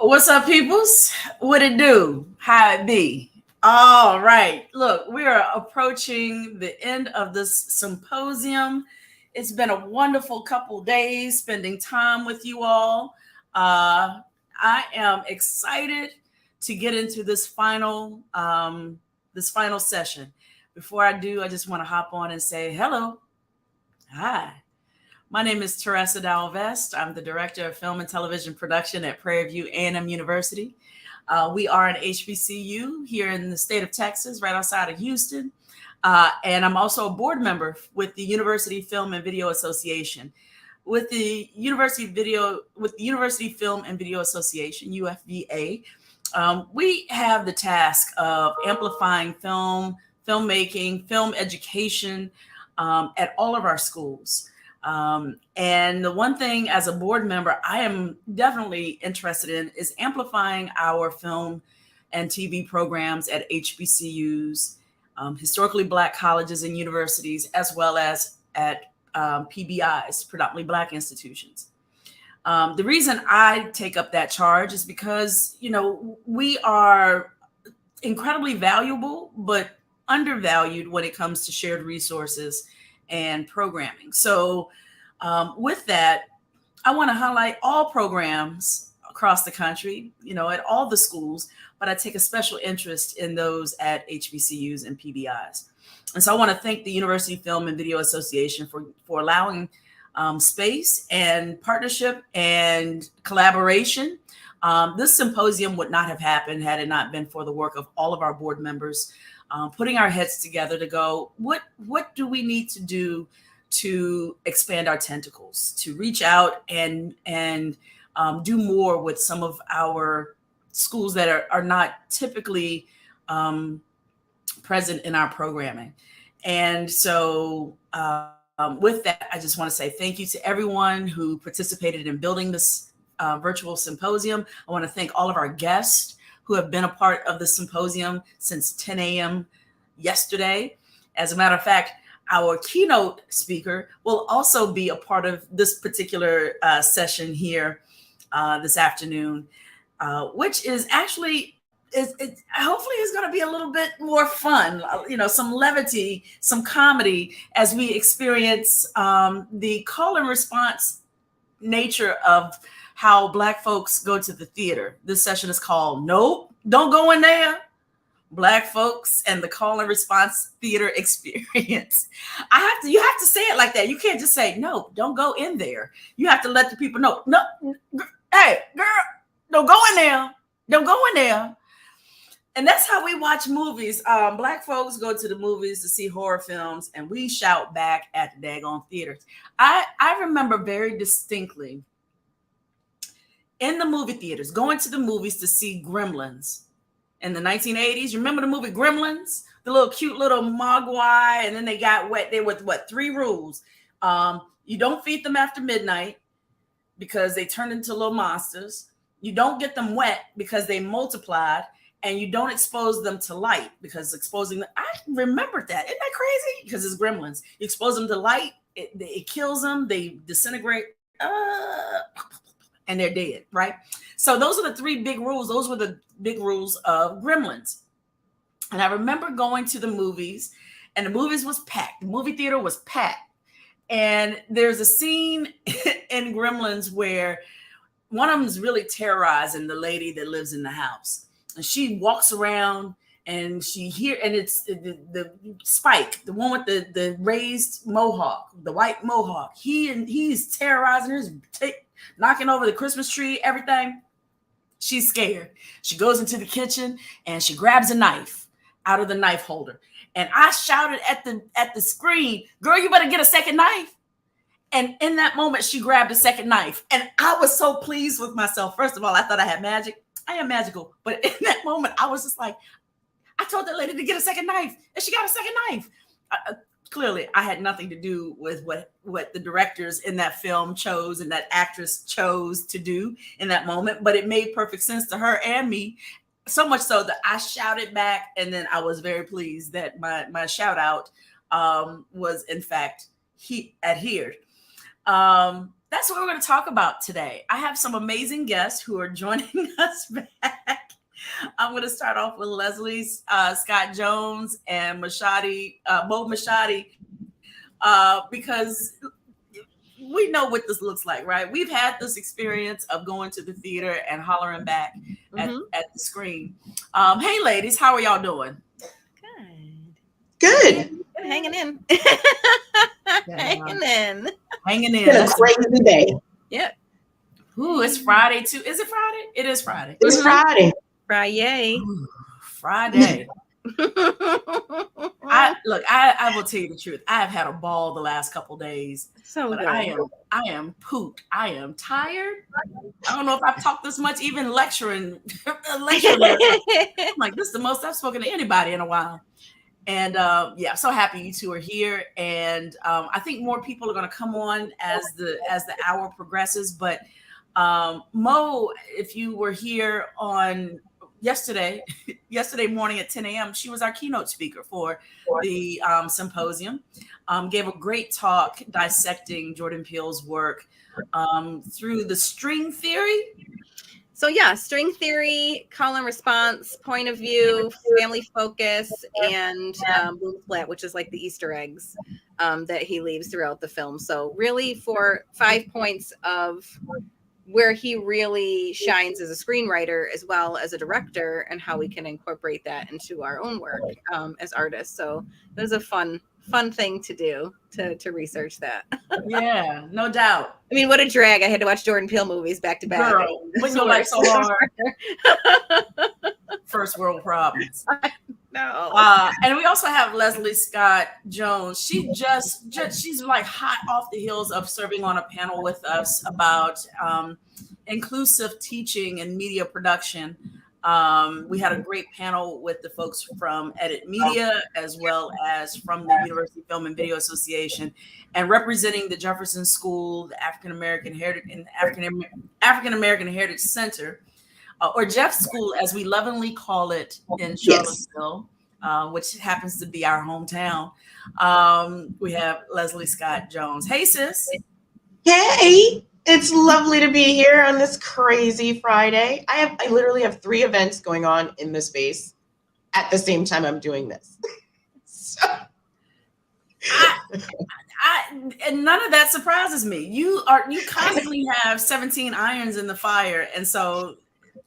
What's up, peoples? What it do? How it be? All right. Look, we are approaching the end of this symposium. It's been a wonderful couple days spending time with you all. I am excited to get into this final session. Before I do, I just want to hop on and say hello. Hi. My name is Terésa Dowell-Vest. I'm the Director of Film and Television Production at Prairie A&M University. We are an HBCU here in the state of Texas, right outside of Houston. And I'm also a board member with the University Film and Video Association. With the University Film and Video Association, UFVA, we have the task of amplifying filmmaking, film education at all of our schools. And the one thing as a board member, I am definitely interested in is amplifying our film and TV programs at HBCUs, historically Black colleges and universities, as well as at PBIs, predominantly Black institutions. The reason I take up that charge is because, we are incredibly valuable, but undervalued when it comes to shared resources and programming. So with that, I want to highlight all programs across the country, at all the schools, but I take a special interest in those at HBCUs and PBIs. And so I want to thank the University Film and Video Association for allowing space and partnership and collaboration. This symposium would not have happened had it not been for the work of all of our board members, putting our heads together to go, what do we need to do to expand our tentacles, to reach out and do more with some of our schools that are not typically present in our programming. And so with that, I just want to say thank you to everyone who participated in building this virtual symposium. I want to thank all of our guests who have been a part of the symposium since 10 a.m. yesterday. As a matter of fact, our keynote speaker will also be a part of this particular session here this afternoon, which is actually, hopefully is going to be a little bit more fun, some levity, some comedy as we experience the call and response nature of how Black folks go to the theater. This session is called Nope, Don't Go In There. Black folks and the call and response theater experience. You have to say it like that. You can't just say, no, don't go in there. You have to let the people know, no, hey, girl, don't go in there. Don't go in there. And that's how we watch movies. Black folks go to the movies to see horror films, and we shout back at the daggone theaters. I remember very distinctly in the movie theaters, going to the movies to see Gremlins in the 1980s. You remember the movie Gremlins? The little cute little mogwai, and then they got wet there with 3 rules. You don't feed them after midnight because they turn into little monsters. You don't get them wet because they multiplied, and you don't expose them to light because exposing them, I remembered that. Isn't that crazy? Because it's Gremlins. You expose them to light, it kills them, they disintegrate, and they're dead, right? So those are the 3 big rules. Those were the big rules of Gremlins. And I remember going to the movies, and the movies was packed. The movie theater was packed. And there's a scene in Gremlins where one of them is really terrorizing the lady that lives in the house. And she walks around and it's the Spike, the one with the raised mohawk, the white mohawk. He's terrorizing her, knocking over the Christmas tree, everything. She's scared. She goes into the kitchen and she grabs a knife out of the knife holder. And I shouted at the screen, girl, you better get a second knife. And in that moment, she grabbed a second knife. And I was so pleased with myself. First of all, I thought I had magic. I am magical. But in that moment, I was just like, I told that lady to get a second knife. And she got a second knife. Clearly, I had nothing to do with what the directors in that film chose and that actress chose to do in that moment. But it made perfect sense to her and me. So much so that I shouted back. And then I was very pleased that my shout out was, in fact, adhered. that's what we're going to talk about today. I have some amazing guests who are joining us back. I'm going to start off with Leslie Scott Jones and Mo Mashadi, because we know what this looks like, right? We've had this experience of going to the theater and hollering back at the screen. Hey, ladies, how are y'all doing? Good. Hanging in. Hanging in. It's a crazy day. Yep. Ooh, it's Friday too. Is it Friday? It is Friday. It's Friday. Friday. Ooh, Friday. I will tell you the truth. I have had a ball the last couple days. So but good. I am pooped. I am tired. I don't know if I've talked this much, even lecturing. I'm like, this is the most I've spoken to anybody in a while. And yeah, I'm so happy you two are here. And I think more people are going to come on as the hour progresses. But Mo, if you were here on yesterday morning at 10 a.m., she was our keynote speaker for the symposium. Gave a great talk dissecting Jordan Peele's work through the string theory. So yeah, string theory, call and response, point of view, family focus, and Bloom Splat, which is like the Easter eggs that he leaves throughout the film. So really for 5 points of where he really shines as a screenwriter as well as a director, and how we can incorporate that into our own work as artists. So it was a fun thing to do, to research that. Yeah, no doubt. I mean, what a drag. I had to watch Jordan Peele movies back to back. Girl, when your life so hard. First world problems. No. And we also have Leslie Scott Jones. She's like hot off the heels of serving on a panel with us about inclusive teaching and media production. We had a great panel with the folks from Edit Media, as well as from the University Film and Video Association, and representing the Jefferson School, the African American Heritage Center, or Jeff School, as we lovingly call it in Charlottesville, which happens to be our hometown. We have Leslie Scott Jones. Hey, sis. Hey. It's lovely to be here on this crazy Friday. I literally have 3 events going on in this space at the same time I'm doing this. So. And none of that surprises me. You constantly have 17 irons in the fire, and so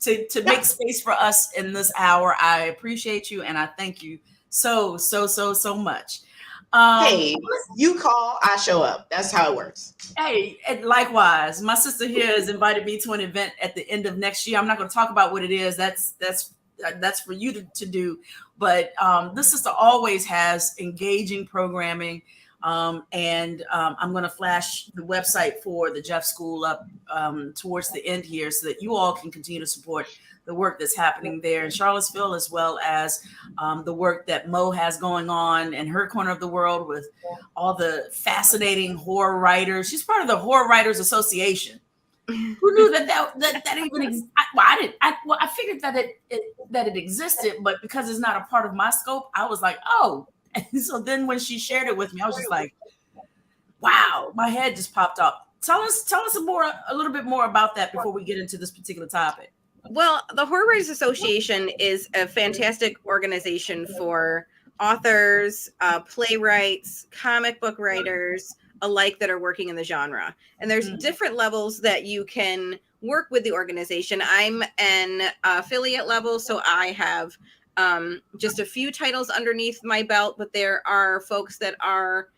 to make space for us in this hour, I appreciate you and I thank you so much. Hey, you call, I show up. That's how it works. Hey, and likewise, my sister here has invited me to an event at the end of next year. I'm not going to talk about what it is. That's for you to do. But this sister always has engaging programming. And I'm going to flash the website for the Jeff School up towards the end here so that you all can continue to support the work that's happening there in Charlottesville, as well as the work that Mo has going on in her corner of the world with all the fascinating horror writers. She's part of the Horror Writers Association. Who knew that even existed? I figured that it existed, but because it's not a part of my scope, I was like, oh. And so then when she shared it with me, I was just like, wow, my head just popped up. Tell us a little bit more about that before we get into this particular topic. Well, the Horror Writers Association is a fantastic organization for authors, playwrights, comic book writers alike that are working in the genre. And there's different levels that you can work with the organization. I'm an affiliate level, so I have just a few titles underneath my belt, but there are folks that are,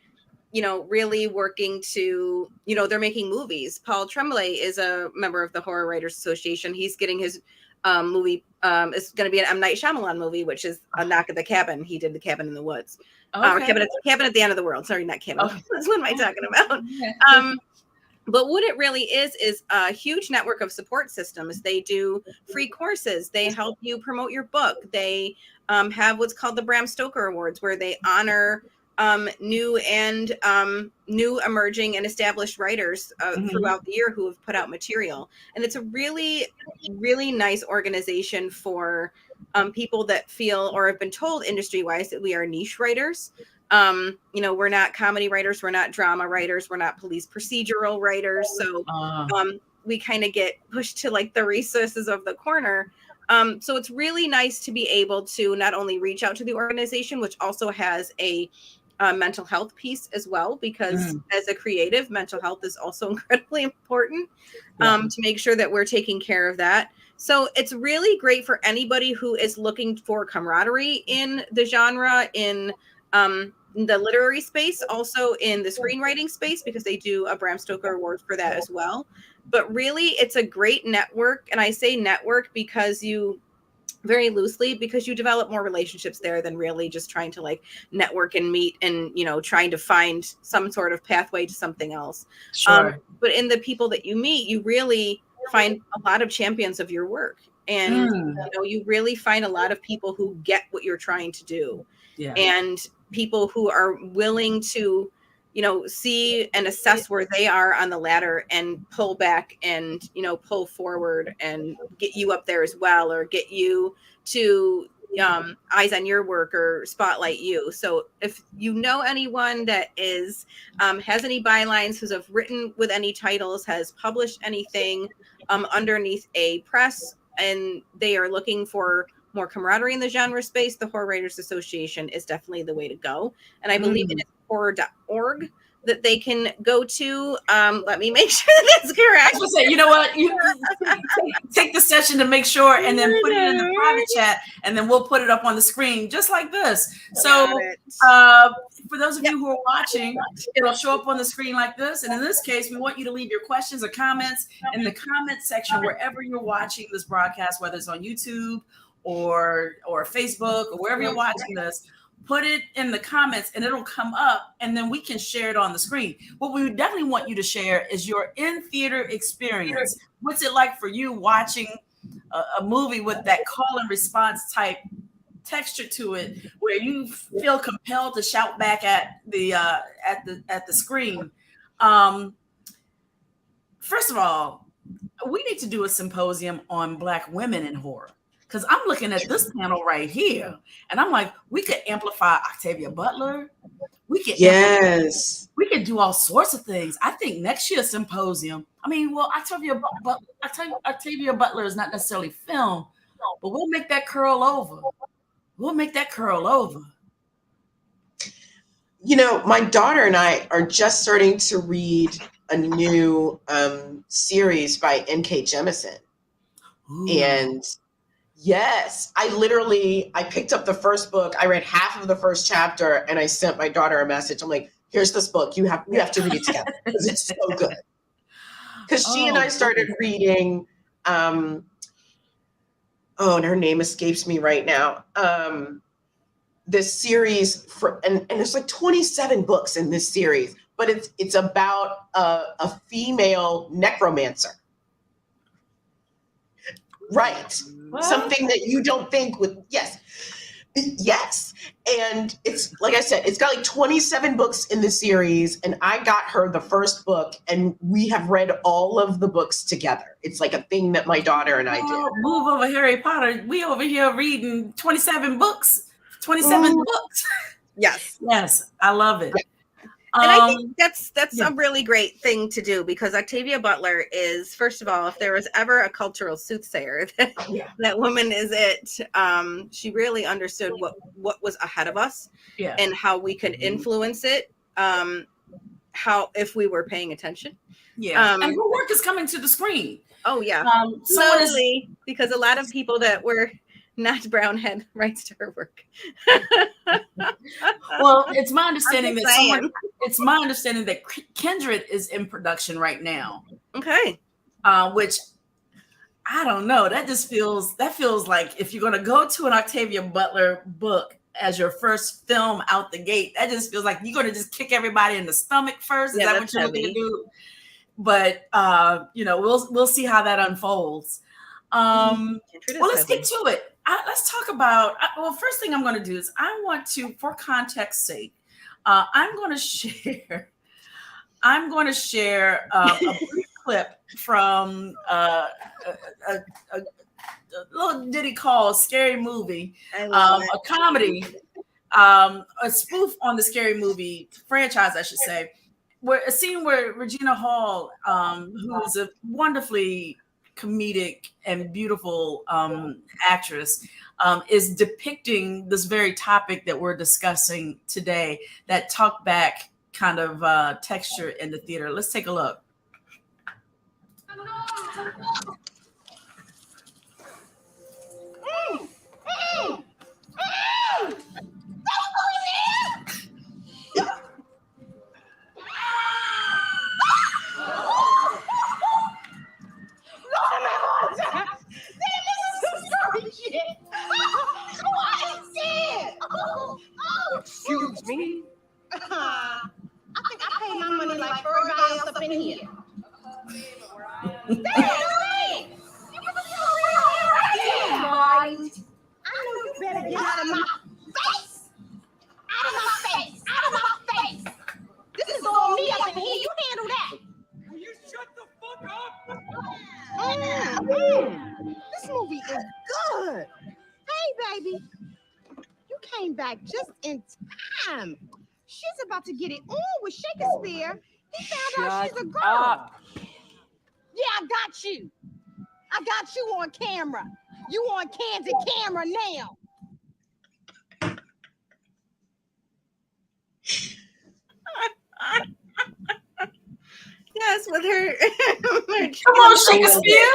really working to, they're making movies. Paul Tremblay is a member of the Horror Writers Association. He's getting his movie. It's going to be an M. Night Shyamalan movie, which is A Knock at the Cabin. He did The Cabin in the Woods. Okay. Cabin at the End of the World. Sorry, not Cabin. Okay. What am I talking about? But what it really is a huge network of support systems. They do free courses. They help you promote your book. They have what's called the Bram Stoker Awards, where they honor new emerging and established writers throughout the year who have put out material. And it's a really, really nice organization for people that feel or have been told industry-wise that we are niche writers. We're not comedy writers, we're not drama writers, we're not police procedural writers. So we kind of get pushed to like the resources of the corner. So it's really nice to be able to not only reach out to the organization, which also has a mental health piece as well, because as a creative, mental health is also incredibly important to make sure that we're taking care of that. So it's really great for anybody who is looking for camaraderie in the genre, in the literary space, also in the screenwriting space, because they do a Bram Stoker Award for that as well. But really, it's a great network. And I say network because very loosely, because you develop more relationships there than really just trying to like network and meet and, trying to find some sort of pathway to something else. Sure. But in the people that you meet, you really find a lot of champions of your work. And, you really find a lot of people who get what you're trying to do. Yeah. And people who are willing to, see and assess where they are on the ladder and pull back and, pull forward and get you up there as well, or get you to eyes on your work or spotlight you. So if you know anyone that is has any bylines, who's have written with any titles, has published anything underneath a press, and they are looking for more camaraderie in the genre space, the Horror Writers Association is definitely the way to go. And I believe it is horror.org that they can go to. Let me make sure that's correct. Say, you know what? You take the session to make sure, and then put it in the private chat, and then we'll put it up on the screen just like this. So for those of you who are watching, it'll show up on the screen like this. And in this case, we want you to leave your questions or comments in the comment section wherever you're watching this broadcast, whether it's on YouTube or Facebook or wherever you're watching this. Put it in the comments and it'll come up, and then we can share it on the screen. What we definitely want you to share is your in-theater experience. What's it like for you watching a movie with that call and response type texture to it, where you feel compelled to shout back at the screen? First of all, we need to do a symposium on Black women in horror. Because I'm looking at this panel right here, and I'm like, we could amplify Octavia Butler. We could we could do all sorts of things. I think next year's symposium. Octavia Butler is not necessarily film, but we'll make that curl over. My daughter and I are just starting to read a new series by N.K. Jemisin, and yes, I picked up the first book. I read half of the first chapter and I sent my daughter a message. I'm like, here's this book. We have to read it together because it's so good. Because she and I started reading, and her name escapes me right now. This series and there's like 27 books in this series, but it's about a female necromancer. Right. What? Something that you don't think would, yes. And it's, like I said, it's got like 27 books in the series, and I got her the first book, and we have read all of the books together. It's like a thing that my daughter and I do. Move over Harry Potter. We over here reading 27 books. 27 books. Yes. Yes. I love it. Yeah. And I think that's a really great thing to do, because Octavia Butler is, first of all, if there was ever a cultural soothsayer, that woman is it. She really understood what was ahead of us and how we could influence it, how if we were paying attention. Yeah, and her work is coming to the screen. Oh, yeah. Slowly, because a lot of people that were not brown had rights to her work. Well, it's my understanding that Kindred is in production right now. Okay. Which I don't know. That feels like if you're going to go to an Octavia Butler book as your first film out the gate, that just feels like you're going to just kick everybody in the stomach first. Is that what you're looking to do? But we'll see how that unfolds. Well, let's get to it. Let's talk about, first thing I'm going to do is I want to, for context's sake, I'm going to share a brief clip from a little ditty called Scary Movie, a comedy a spoof on the Scary Movie franchise, I should say, where a scene where Regina Hall, who is a wonderfully comedic and beautiful actress, is depicting this very topic that we're discussing today, that talk back kind of texture in the theater. Let's take a look. Excuse me? I think I paid my money like everybody else up in here. I know you better get out of my face! Out of my face! Out of my face! This is all me up in here. You handle that. You shut the fuck up! This movie is good. Hey, baby. You came back just in time. She's about to get it on with Shakespeare. He found out she's a girl. Up. Yeah, I got you. I got you on camera. You on candid camera now. Yes, with her. Come on, Shakespeare.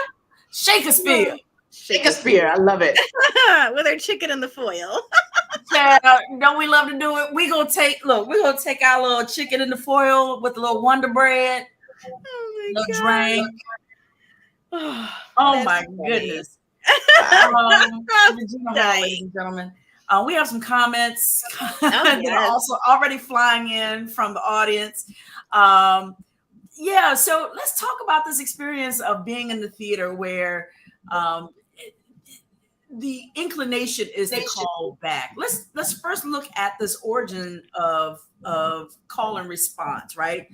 Shakespeare. Shakespeare, I love it. With her chicken in the foil. Don't we love to do it? We're gonna take our little chicken in the foil with a little Wonder Bread, Oh little my drink. God. Oh my funny. goodness. Regina Hall, ladies and gentlemen. We have some comments that yes. are also already flying in from the audience. So let's talk about this experience of being in the theater where the inclination is to call back. Let's first look at this origin of call and response, right?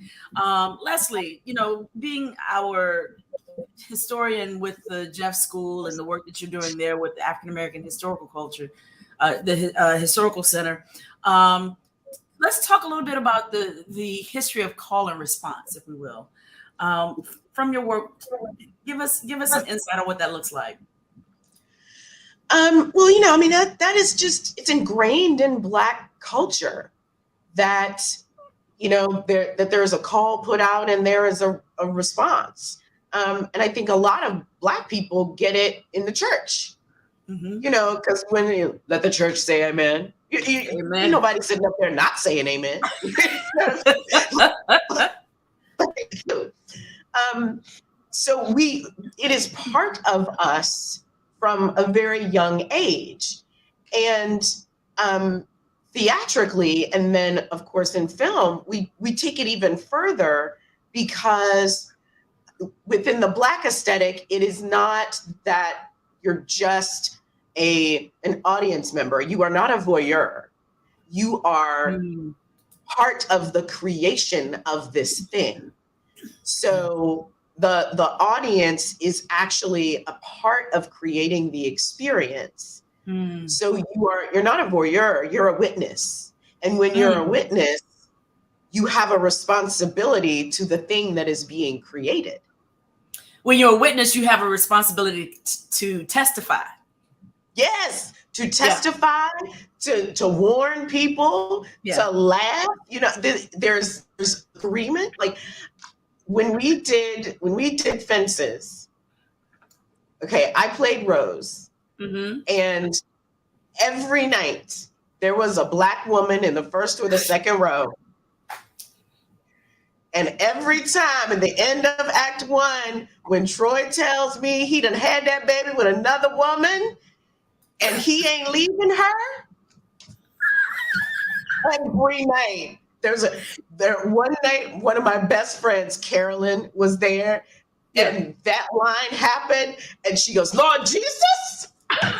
Leslie, being our historian with the Jeff School and the work that you're doing there with the African American Historical Culture, the Historical Center. Let's talk a little bit about the history of call and response, if we will. From your work, give us an insight on what that looks like. That is just, it's ingrained in Black culture that, there's a call put out and there is a response. And I think a lot of Black people get it in the church, because when you let the church say amen, Amen. ain't nobody sitting up there not saying amen. It is part of us from a very young age. And theatrically, and then of course in film, we take it even further, because within the Black aesthetic, it is not that you're just an audience member. You are not a voyeur. You are part of the creation of this thing. So the audience is actually a part of creating the experience. So you're not a voyeur, you're a witness. And when you're a witness, you have a responsibility to the thing that is being created. When you're a witness, you have a responsibility to testify. Yes, to testify, to warn people, to laugh. There's agreement. Like when we did Fences, okay, I played Rose, and every night there was a Black woman in the first or the second row. And every time at the end of Act 1, when Troy tells me he done had that baby with another woman and he ain't leaving her, every night. One night, one of my best friends, Carolyn, was there, and that line happened, and she goes, "Lord Jesus!" And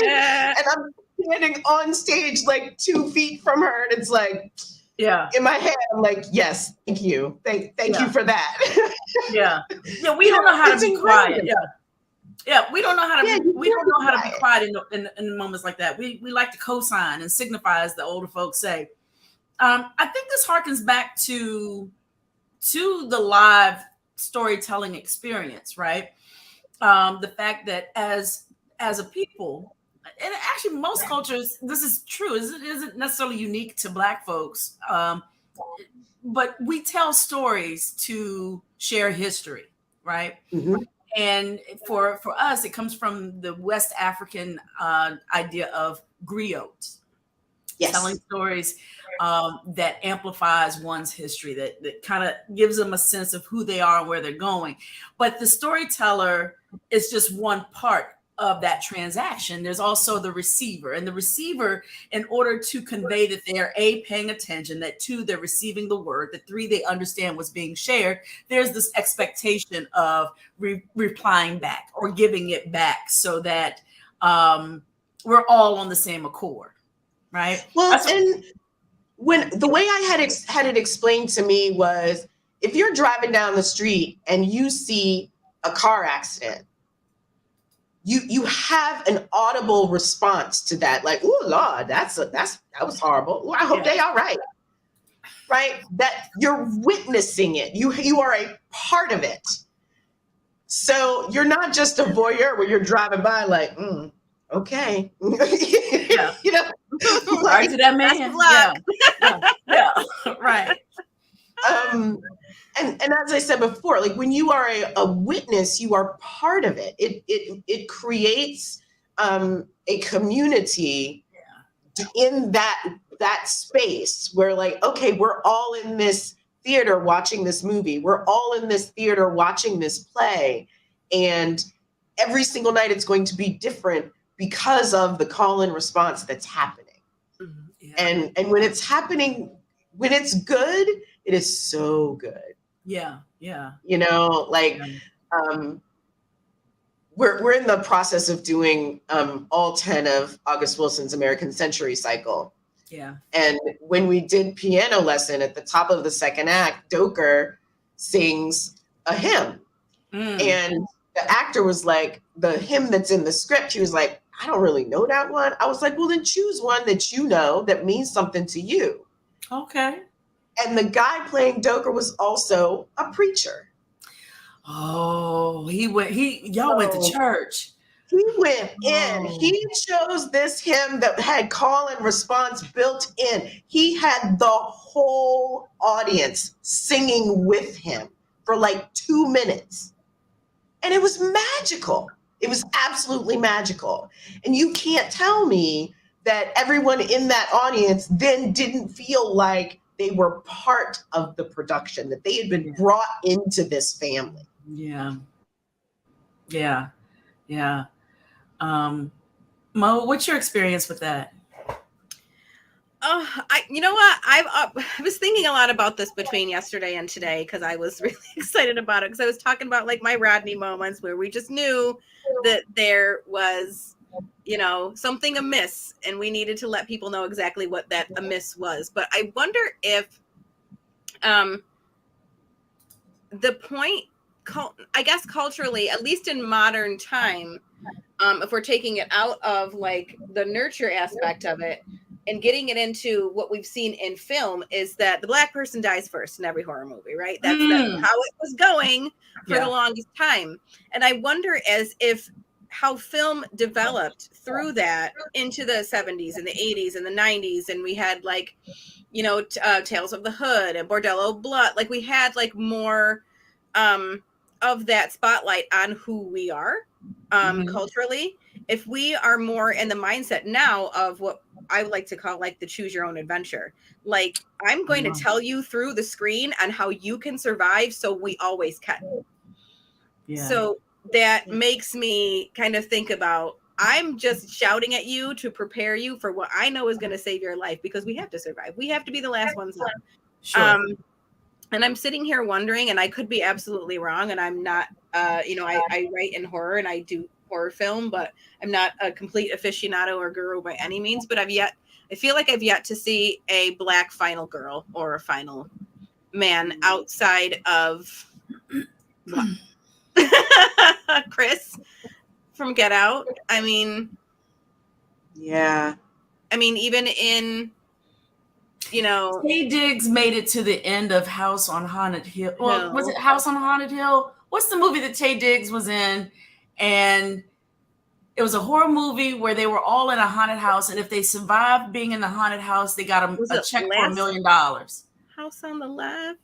I'm standing on stage like 2 feet from her, and it's like, in my head, I'm like, yes, thank you. Thank you for that. We don't know how to be quiet. Yeah, we don't know how to Yeah, be, we don't know how to be quiet. quiet in moments like that. We like to co-sign and signify, as the older folks say. I think this harkens back to the live storytelling experience, right? The fact that as a people, and actually most cultures, this is true. It isn't necessarily unique to Black folks, but we tell stories to share history, right? Mhm. And for us, it comes from the West African idea of griot, telling Yes. stories that amplifies one's history, that kind of gives them a sense of who they are and where they're going. But the storyteller is just one part of that transaction. There's also the receiver, and the receiver, in order to convey that they are A, paying attention, that two, they're receiving the word, that three, they understand what's being shared, there's this expectation of replying back or giving it back, so that we're all on the same accord. Right. Well, and when the way I had it explained to me was, if you're driving down the street and you see a car accident, you have an audible response to that, like, "Oh Lord, that was horrible. Ooh, I hope they all right." Right? That you're witnessing it. You are a part of it. So you're not just a voyeur where you're driving by like, okay. Yeah. You know, Right to that man. Yeah. Right. And as I said before, like, when you are a witness, you are part of it. It creates a community in that space where, like, okay, we're all in this theater watching this movie. We're all in this theater watching this play, and every single night it's going to be different because of the call and response that's happening. Yeah. And when it's happening, when it's good, it is so good. Yeah. Yeah. You know, like, we're in the process of doing all 10 of August Wilson's American Century cycle. Yeah. And when we did piano lesson, at the top of the second act, Doker sings a hymn. And the actor was like, the hymn that's in the script, he was like, I don't really know that one. I was like, well, then choose one that you know that means something to you. Okay. And the guy playing Doker was also a preacher. Oh, y'all went to church. He went in. He chose this hymn that had call and response built in. He had the whole audience singing with him for like 2 minutes. And it was magical. It was absolutely magical. And you can't tell me that everyone in that audience then didn't feel like they were part of the production, that they had been brought into this family. Yeah. Yeah. Yeah. Mo, what's your experience with that? You know what? I was thinking a lot about this between yesterday and today, because I was really excited about it, because I was talking about like my Rodney moments where we just knew that there was, you know, something amiss, and we needed to let people know exactly what that amiss was. But I wonder if the point, I guess culturally, at least in modern time, if we're taking it out of like the nurture aspect of it and getting it into what we've seen in film, is that the Black person dies first in every horror movie, right? That's how it was going for the longest time. And I wonder how film developed through that into the 70s and the 80s and the 90s. And we had like, you know, Tales of the Hood and Bordello Blood. Like we had like more of that spotlight on who we are culturally. If we are more in the mindset now of what I would like to call like the choose your own adventure, like I'm going to tell you through the screen on how you can survive, so we always can. Yeah. So that makes me kind of think about, I'm just shouting at you to prepare you for what I know is going to save your life, because we have to survive. We have to be the last ones left. Sure. And I'm sitting here wondering, and I could be absolutely wrong, and I'm not, you know, I write in horror and I do horror film, but I'm not a complete aficionado or guru by any means. But I feel like I've yet to see a Black final girl or a final man outside of Chris. from Get Out. I mean, Yeah. even in, Taye Diggs made it to the end of House on Haunted Hill. Well, was it House on Haunted Hill? What's the movie that Taye Diggs was in? And it was a horror movie where they were all in a haunted house, and if they survived being in the haunted house, they got a check for $1 million. House on the Left.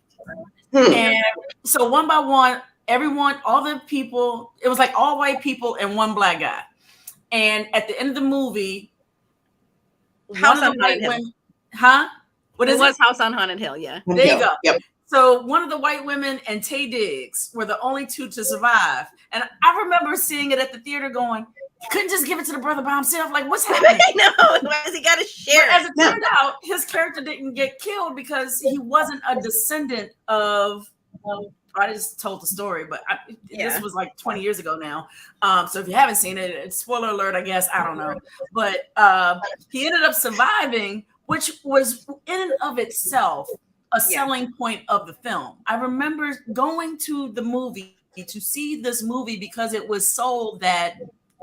And so one by one, all the people, it was like all white people and one black guy. And at the end of the movie, House on Haunted Hill. What is it? Was House on Haunted Hill, yeah. There you go. Yep. So one of the white women and Taye Diggs were the only two to survive. And I remember seeing it at the theater going, you couldn't just give it to the brother by himself. Like, what's happening? I know. Why has he got to share? But as it turned out, his character didn't get killed because he wasn't a descendant of. I just told the story, but this was like 20 years ago now. So if you haven't seen it, it's spoiler alert, I guess. I don't know. But he ended up surviving, which was in and of itself a selling point of the film. I remember going to the movie to see this movie because it was sold that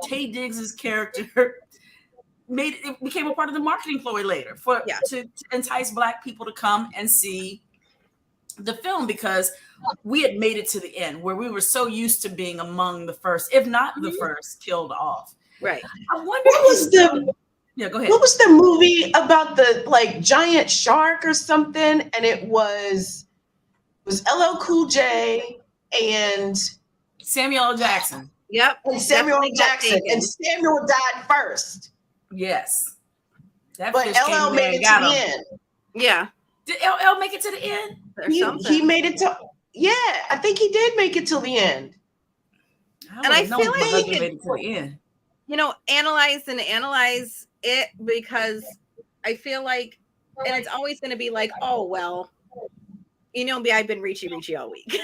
Taye Diggs's character became a part of the marketing ploy later to entice Black people to come and see the film, because we had made it to the end where we were so used to being among the first, if not the first, killed off. Right. I wonder go ahead. What was the movie about the giant shark or something? And it was LL Cool J and Samuel L. Jackson. Yep. And Samuel L. Jackson. And Samuel died first. Yes. But LL made it to the end. Yeah. Did LL make it to the end? He made it to, I think he did make it till the end. And I feel like he made it to the end. Analyze it, because I feel like, and it's always going to be like, oh, well, I've been reachy all week.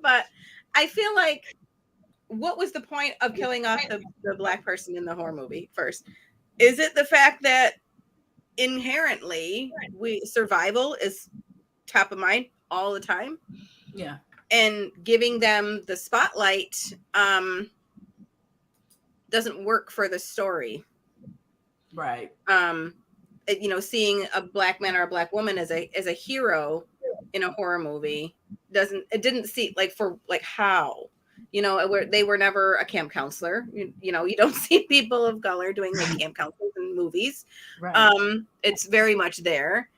But I feel like, what was the point of killing off the Black person in the horror movie first? Is it the fact that inherently survival is top of mind all the time? Yeah. And giving them the spotlight doesn't work for the story. Right. Seeing a Black man or a Black woman as a hero in a horror movie didn't see how, they were never a camp counselor. You don't see people of color doing camp counselors in movies. Right. It's very much there.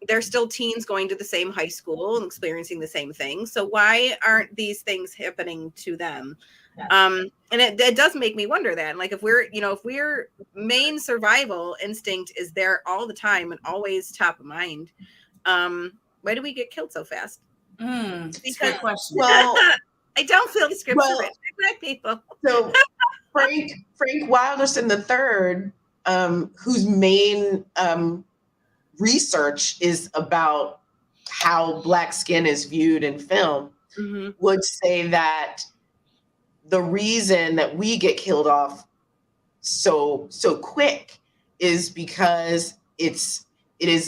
They're still teens going to the same high school and experiencing the same thing. So why aren't these things happening to them? And it does make me wonder that, if we're main survival instinct is there all the time and always top of mind, why do we get killed so fast? Because question. Well, I don't feel the scripts are written by Black people. So Frank Wilderson III, whose main research is about how Black skin is viewed in film, would say that the reason that we get killed off so quick is because it's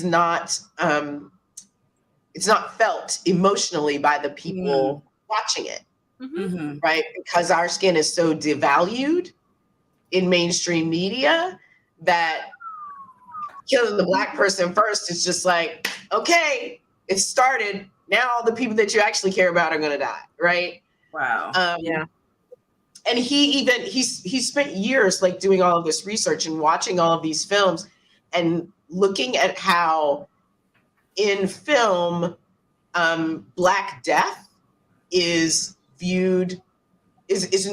not felt emotionally by the people watching it. Right? Because our skin is so devalued in mainstream media that killing the Black person first is just like, okay, it started. Now all the people that you actually care about are going to die. Right. Wow. And he spent years doing all of this research and watching all of these films and looking at how in film, Black death is viewed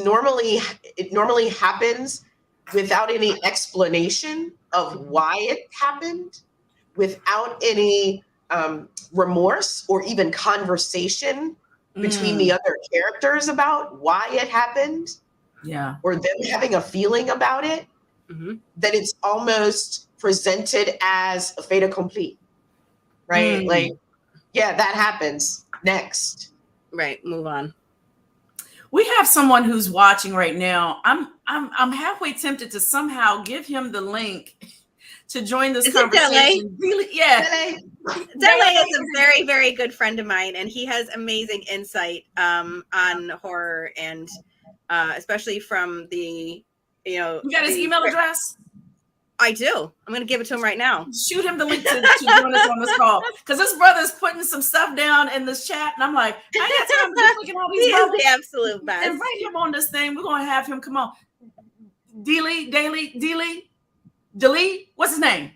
normally happens without any explanation of why it happened, without any remorse or even conversation between the other characters about why it happened, or them having a feeling about it, that it's almost presented as a fait accompli, right? That happens, next. Right, move on. We have someone who's watching right now. I'm halfway tempted to somehow give him the link to join this conversation. Really? Yeah. Dele is a very, very good friend of mine, and he has amazing insight on horror and especially from the, You got his email address? I do. I'm going to give it to him right now. Shoot him the link to join us on this call, because this brother's putting some stuff down in this chat, and I'm like, I ain't got time to be clicking all He these is buttons. the absolute best. Invite him on this thing. We're gonna have him come on. Dealey, what's his name?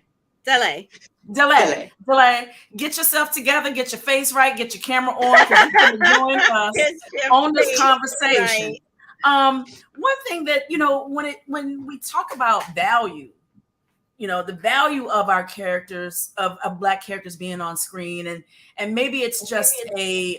Delay. Get yourself together, get your face right, get your camera on, because you're gonna join us on this conversation. Right. One thing that, when we talk about value, the value of our characters, of Black characters being on screen, and maybe it's just we're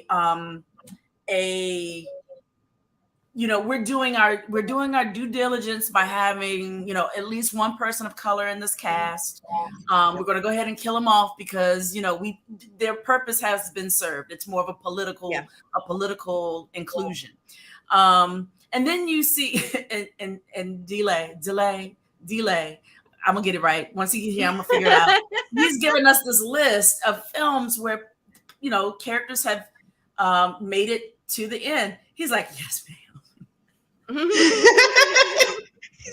doing our due diligence by having, at least one person of color in this cast. We're going to go ahead and kill them off because, their purpose has been served. It's more of a political inclusion. And then you see, and delay. I'm gonna get it right. Once he gets here, I'm gonna figure it out. He's giving us this list of films where, characters have made it to the end. He's like, yes, ma'am.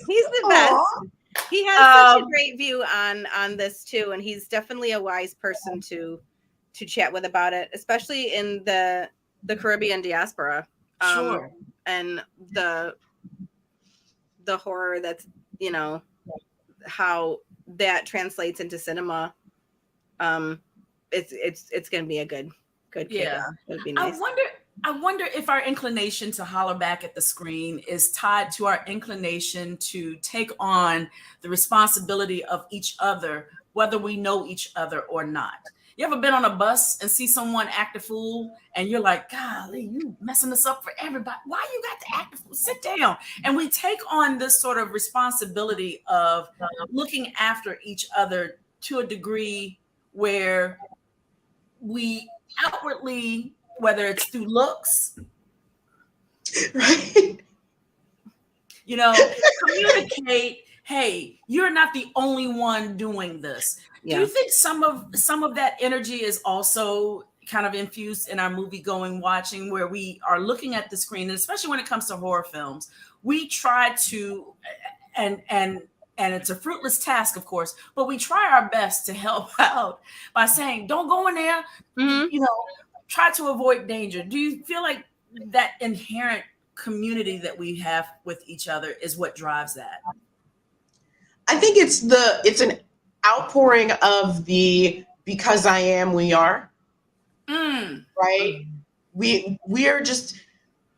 He's the best. Aww. He has such a great view on this too, and he's definitely a wise person to chat with about it, especially in the Caribbean diaspora. Sure. And the horror that's, how that translates into cinema. It's gonna be a good yeah. It'd be nice. I wonder if our inclination to holler back at the screen is tied to our inclination to take on the responsibility of each other, whether we know each other or not. You ever been on a bus and see someone act a fool and you're like, golly, you messing this up for everybody. Why you got to act a fool? Sit down. And we take on this sort of responsibility of looking after each other to a degree where we outwardly, whether it's through looks, right? Communicate, hey, you're not the only one doing this. Yeah. Do you think some of that energy is also kind of infused in our movie going watching, where we are looking at the screen, and especially when it comes to horror films, we try to, and it's a fruitless task, of course, but we try our best to help out by saying, don't go in there, try to avoid danger. Do you feel like that inherent community that we have with each other is what drives that? I think it's an outpouring of the because I am, we are. Right? We are just,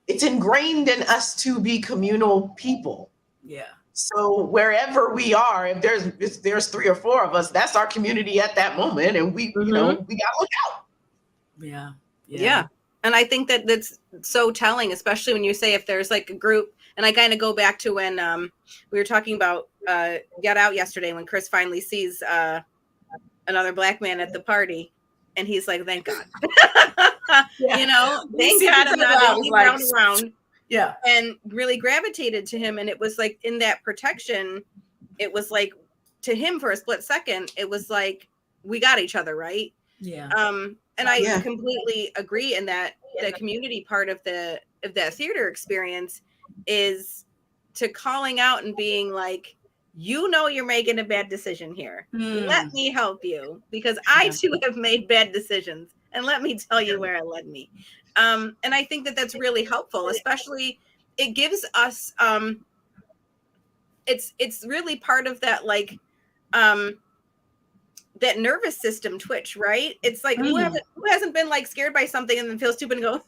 it's ingrained in us to be communal people. Yeah. So wherever we are, if there's 3 or 4 of us, that's our community at that moment, and we we gotta look out. Yeah. And I think that's so telling, especially when you say if there's like a group, and I kind of go back to when we were talking about Get Out yesterday, when Chris finally sees another Black man at the party, and he's like, thank God. Thank God I'm not looking around. Yeah. And really gravitated to him. And it was like in that protection, it was like to him for a split second, it was like, we got each other, right? Yeah. And I completely agree in that the community part of that theater experience is to calling out and being like, you're making a bad decision here. Let me help you, because I too have made bad decisions, and let me tell you where it led me. And I think that's really helpful, especially it gives us it's really part of that, like that nervous system twitch, right? It's like who hasn't been like scared by something and then feels stupid and go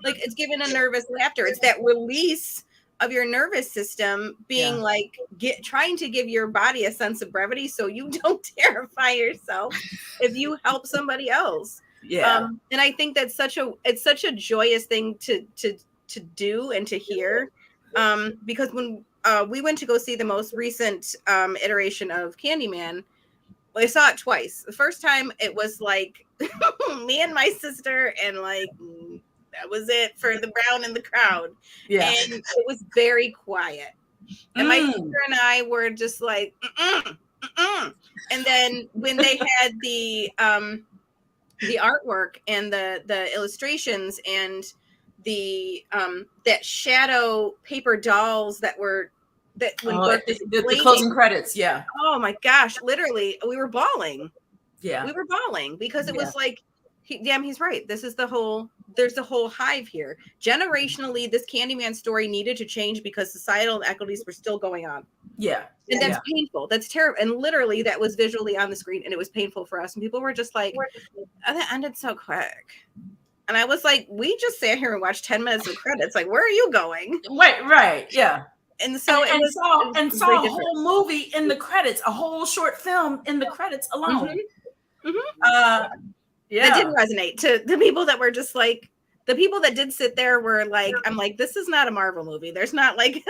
like it's given a nervous laughter. It's that release of your nervous system being like trying to give your body a sense of brevity so you don't terrify yourself if you help somebody else. And I think that's such a joyous thing to do and to hear, because when we went to go see the most recent iteration of Candyman, I saw it twice. The first time it was like me and my sister, and like that was it for the brown in the crowd. Yeah. And it was very quiet. And my sister and I were just like, And then when they had the artwork and the illustrations and that shadow paper dolls that when Burke was the closing credits, yeah. Oh my gosh, literally, we were bawling. Yeah. We were bawling because it was like, he's right. There's a whole hive here. Generationally, this Candyman story needed to change because societal inequities were still going on. Yeah. And that's painful. That's terrible. And literally that was visually on the screen and it was painful for us. And people were just like, oh, that ended so quick. And I was like, we just sat here and watched 10 minutes of credits. Like, where are you going? Right. Yeah. And so saw a whole movie in the credits, a whole short film in the credits alone. That didn't resonate to the people that were just like, the people that did sit there were like, I'm like, this is not a Marvel movie. There's not like,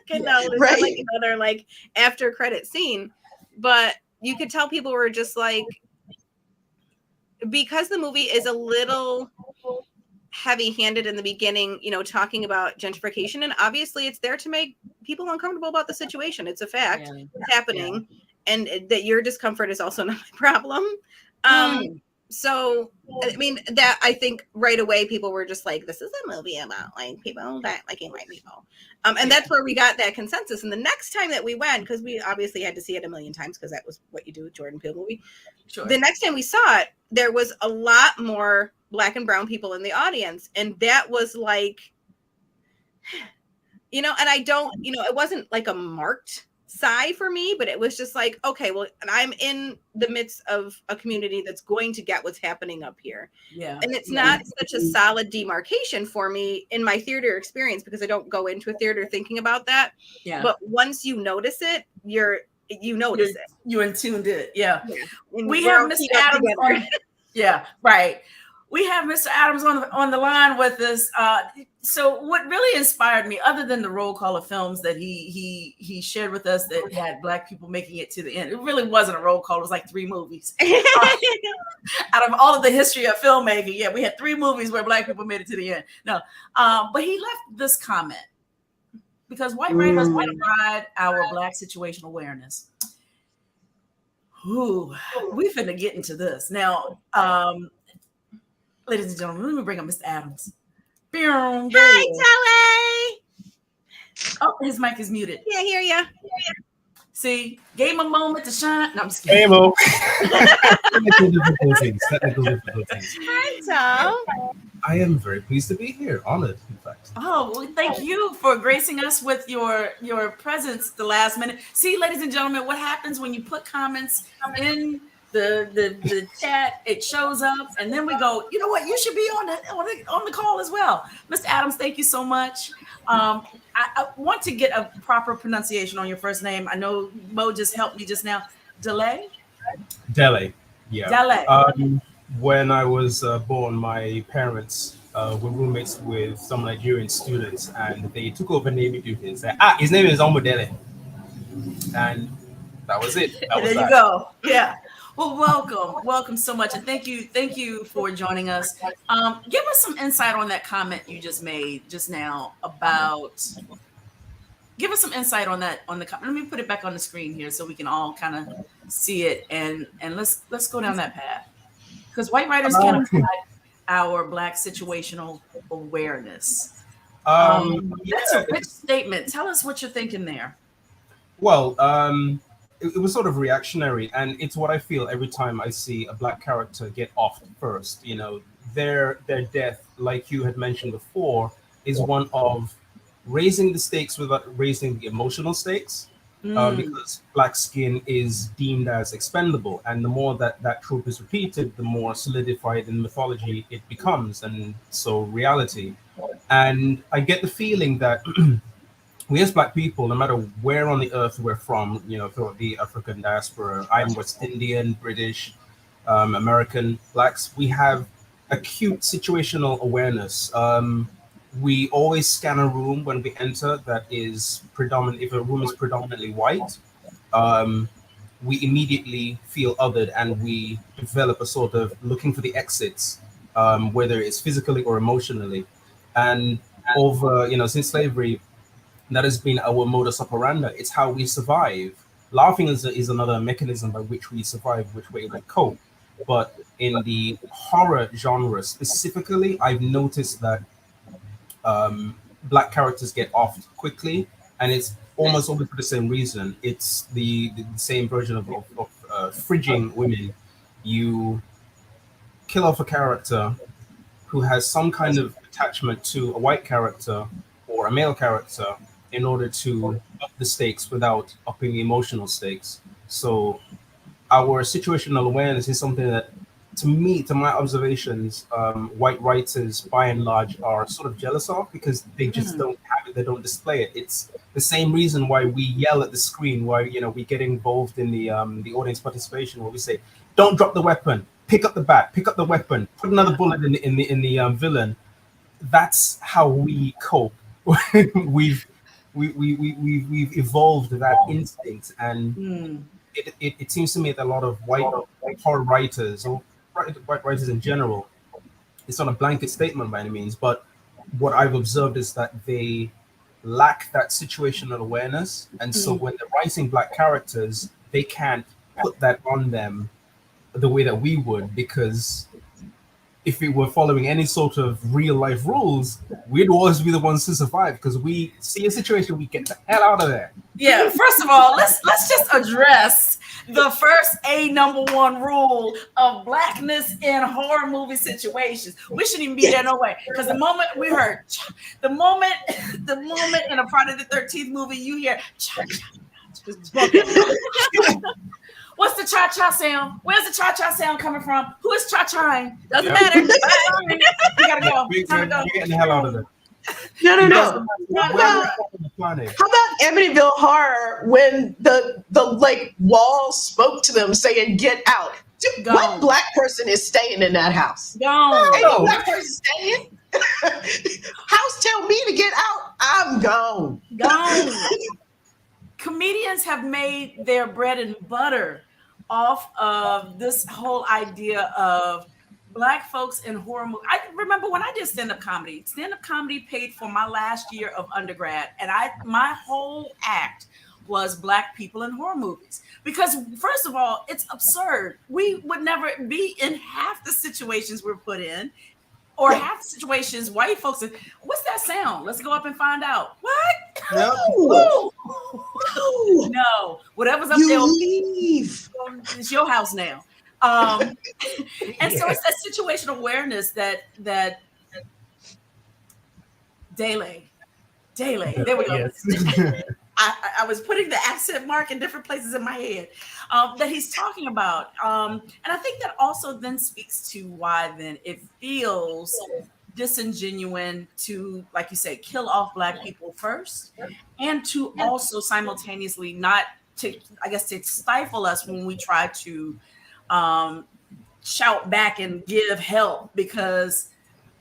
there's not like another like after credit scene. But you could tell people were just like, because the movie is a little heavy-handed in the beginning, talking about gentrification, and obviously it's there to make people uncomfortable about the situation. It's a fact. It's happening, and that your discomfort is also not my problem. So I mean, that I think right away people were just like, this is a movie about like people that liking white people, and that's where we got that consensus. And the next time that we went, because we obviously had to see it a million times because that was what you do with Jordan Peele movie. Sure. The next time we saw it, there was a lot more Black and brown people in the audience, and that was like, and I don't, it wasn't like a marked sigh for me, but it was just like, okay, well, and I'm in the midst of a community that's going to get what's happening up here. Yeah. And it's not such a solid demarcation for me in my theater experience because I don't go into a theater thinking about that. Yeah. But once you notice it, you in tuned it. Yeah. We have Mr. Adams on, yeah, right. We have Mr. Adams on the line with us. So what really inspired me, other than the roll call of films that he shared with us that had Black people making it to the end, it really wasn't a roll call. It was like 3 movies. Out of all of the history of filmmaking, we had 3 movies where Black people made it to the end. No, but he left this comment because white writers provide our Black situational awareness. Ooh, we finna get into this now. Ladies and gentlemen, let me bring up Mr. Adams. Hi, Tully. Oh, his mic is muted. Yeah, I hear ya. See, gave him a moment to shine. No, I'm just kidding. Hey, Mo. Technical difficulties. Hi, Tom. I am very pleased to be here. Honored, in fact. Oh, well, thank you for gracing us with your presence the last minute. See, ladies and gentlemen, what happens when you put comments in the chat, it shows up, and then we go, you know what, you should be on the call as well. Mr. Adams, thank you so much. I want to get a proper pronunciation on your first name. I know Mo just helped me just now. Dele, yeah. Dele. When I was born, my parents were roommates with some Nigerian students, and they took over naming duties. His name is Omodele, and that was it. There you go. Yeah. Well, welcome so much, and thank you for joining us. Give us some insight on that comment you just made just now about. Give us some insight on that on the comment. Let me put it back on the screen here so we can all kind of see it, and let's go down that path because white writers can provide our Black situational awareness. That's a rich statement. Tell us what you're thinking there. Well, it was sort of reactionary, and it's what I feel every time I see a Black character get off first. Their death, like you had mentioned before, is one of raising the stakes without raising the emotional stakes, because Black skin is deemed as expendable, and the more that trope is repeated, the more solidified in mythology it becomes, and so reality. And I get the feeling that we as Black people, no matter where on the earth we're from, throughout the African diaspora, I'm West Indian, British, American, Blacks, we have acute situational awareness. We always scan a room when we enter that is predominant. If a room is predominantly white, we immediately feel othered, and we develop a sort of looking for the exits, whether it's physically or emotionally. And over, since slavery, that has been our modus operandi. It's how we survive. Laughing is another mechanism by which we survive, which we're able to cope. But in the horror genre specifically, I've noticed that black characters get offed quickly, and it's almost always for the same reason. It's the same version of fridging women. You kill off a character who has some kind of attachment to a white character or a male character in order to up the stakes without upping the emotional stakes. So our situational awareness is something that, to me, to my observations, white writers by and large are sort of jealous of, because they just don't have it, they don't display it. It's the same reason why we yell at the screen, why we get involved in the audience participation, where we say, "Don't drop the weapon, pick up the bat, pick up the weapon, put another bullet in the villain." That's how we cope. we've evolved that instinct, and it seems to me that a lot of white horror writers, or white writers in general, it's not a blanket statement by any means, but what I've observed is that they lack that situational awareness, and so when they're writing black characters, they can't put that on them the way that we would, because if we were following any sort of real life rules, we'd always be the ones to survive, because we see a situation, we get the hell out of there. Yeah, first of all, let's just address the first number one rule of blackness in horror movie situations. We shouldn't even be there no way, because the moment we heard, the moment in a Friday the 13th movie you hear, what's the cha-cha sound? Where's the cha-cha sound coming from? Who is cha-chaing? Doesn't matter. You gotta go. We're getting the hell out of there. No. How about Amityville Horror, when the wall spoke to them saying, "Get out"? What black person is staying in that house? Gone. Ain't no black person staying. House tell me to get out, I'm gone. Comedians have made their bread and butter off of this whole idea of black folks in horror movies. I remember when I did stand-up comedy. Stand-up comedy paid for my last year of undergrad, and my whole act was black people in horror movies. Because first of all, it's absurd. We would never be in half the situations we're put in, or half the situations white folks are. What's that sound? Let's go up and find out. What? No. No. Whatever's up You there. leave. It's your house now. And so it's that situational awareness that Daily. There we go. Yes. I was putting the accent mark in different places in my head that he's talking about. And I think that also then speaks to why then it feels disingenuous to, like you say, kill off black people first, and to also simultaneously not to, I guess, to stifle us when we try to shout back and give help, because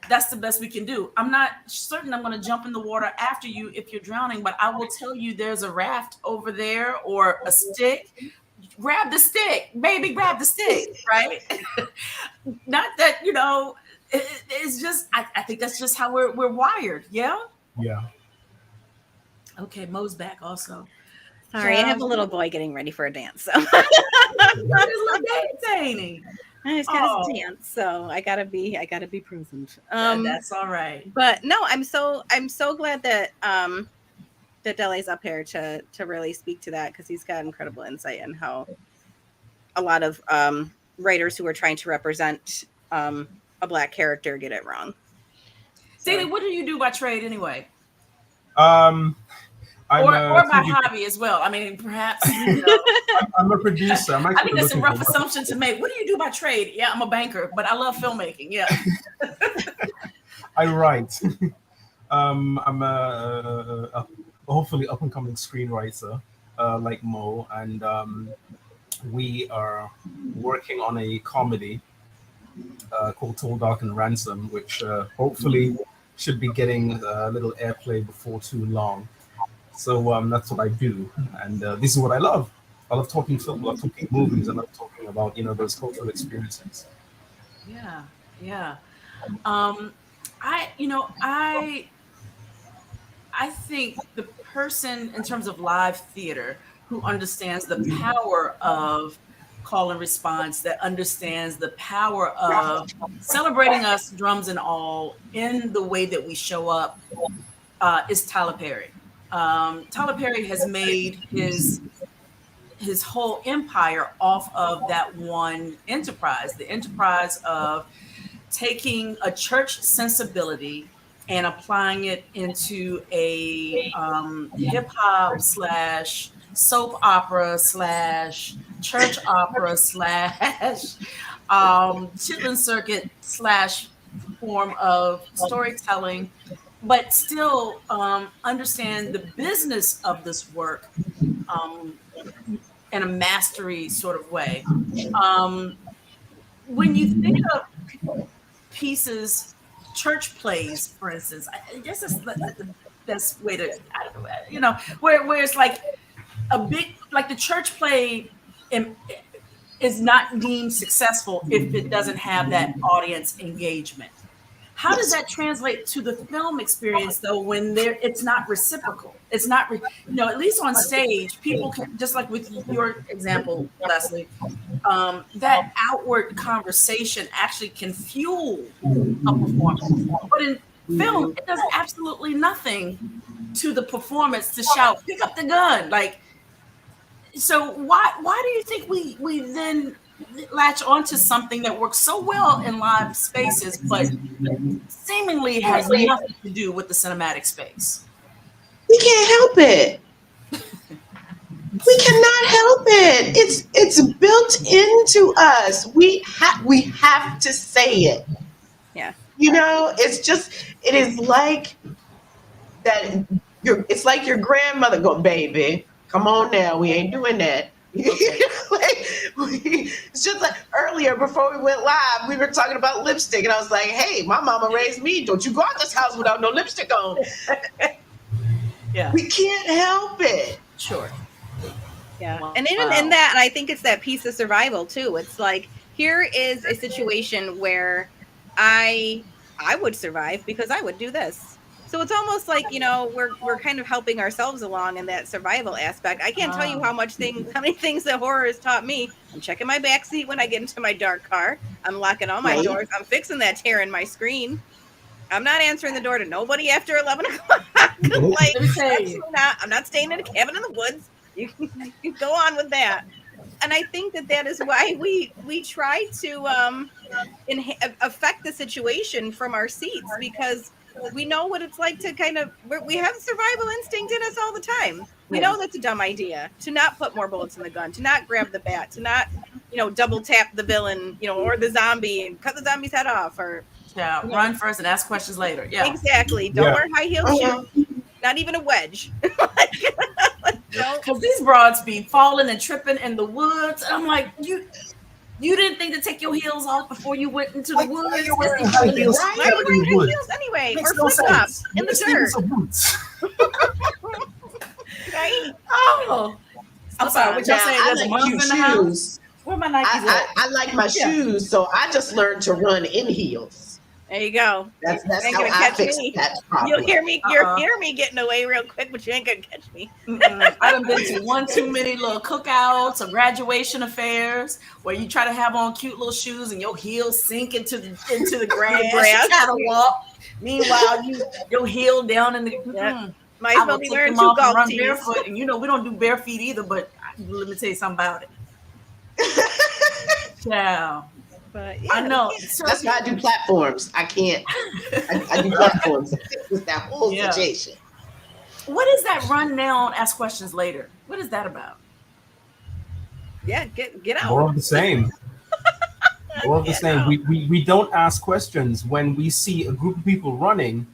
that's the best we can do. I'm not certain I'm going to jump in the water after you if you're drowning, but I will tell you there's a raft over there or a stick. Grab the stick, baby, grab the stick, right? Not that, it's just, I think that's just how we're wired. Yeah. Yeah. Okay. Mo's back also. Sorry, I have a little boy getting ready for a dance. So He's a little dance, ain't he? He's got his dance, so I gotta be present. That's all right. But no, I'm so glad that that Dele's up here to really speak to that, because he's got incredible insight in how a lot of writers who are trying to represent a black character get it wrong. Daly, what do you do by trade anyway? Or by hobby as well. I mean, perhaps. I'm a producer. I think that's a rough assumption to make. What do you do by trade? Yeah, I'm a banker, but I love filmmaking. Yeah. I write. I'm a hopefully up and coming screenwriter like Mo, and we are working on a comedy called Tall, Dark, and Ransom, which hopefully should be getting a little airplay before too long. So that's what I do, and this is what I love. I love talking film, I love talking movies, I love talking about those cultural experiences. Yeah. I think the person in terms of live theater who understands the power of call and response, that understands the power of celebrating us, drums and all, in the way that we show up is Tyler Perry. Tyler Perry has made his whole empire off of that one enterprise, the enterprise of taking a church sensibility and applying it into a hip hop slash soap opera slash church opera slash Chitlin Circuit slash form of storytelling, but still understand the business of this work in a mastery sort of way. When you think of pieces, church plays, for instance, I guess that's the best way to, where it's like a big, like the church play is not deemed successful if it doesn't have that audience engagement. How does that translate to the film experience, though, when it's not reciprocal? It's not, at least on stage, people can, just like with your example, Leslie, that outward conversation actually can fuel a performance. But in film, it does absolutely nothing to the performance to shout, pick up the gun. Like, so why do you think we then latch onto something that works so well in live spaces, but seemingly has nothing to do with the cinematic space? We can't help it. We cannot help it. It's built into us. We have to say it. Yeah. It is like that. It's like your grandmother go, baby, come on now. We ain't doing that. It's just like earlier before we went live, we were talking about lipstick, and I was like, hey, my mama raised me. Don't you go out this house without no lipstick on. Yeah. We can't help it. Sure. Yeah. And even in that, and I think it's that piece of survival too. It's like, here is a situation where I would survive because I would do this. So it's almost like, we're kind of helping ourselves along in that survival aspect. I can't tell you how many things that horror has taught me. I'm checking my back seat when I get into my dark car. I'm locking all my doors. I'm fixing that tear in my screen. I'm not answering the door to nobody after 11 o'clock. I'm not staying in a cabin in the woods. You can go on with that. And I think that is why we try to affect the situation from our seats, because we know what it's like to we have survival instinct in us all the time. We know that's a dumb idea to not put more bullets in the gun, to not grab the bat, to not, double tap the villain, or the zombie and cut the zombie's head off, or run first and ask questions later. Yeah, exactly. Don't wear high heel shoes, not even a wedge. Because these broads be falling and tripping in the woods. And I'm like, you didn't think to take your heels off before you went into the woods? You're wearing high heels. Why are you wearing high heels anyway? Or flip-flops in the dirt. Right? Oh. I'm sorry. What y'all saying? There's a monk in the house? Where my Nikes at? I like my shoes, so I just learned to run in heels. There you go. That's ain't how gonna I catch fix me. that problem. You'll hear me getting away real quick, but you ain't gonna catch me. I done been to one too many little cookouts or graduation affairs where you try to have on cute little shoes and your heels sink into the grass. You try to walk. Meanwhile, your heel down in the. Might as well be wearing 2 golf tees. Barefoot, and we don't do bare feet either. But let me tell you something about it. Ciao. But I know. That's why I do platforms. I can't. I do platforms. With that whole situation. What is that run now and ask questions later? What is that about? Yeah, get out. More of the same. More of the same. We don't ask questions when we see a group of people running.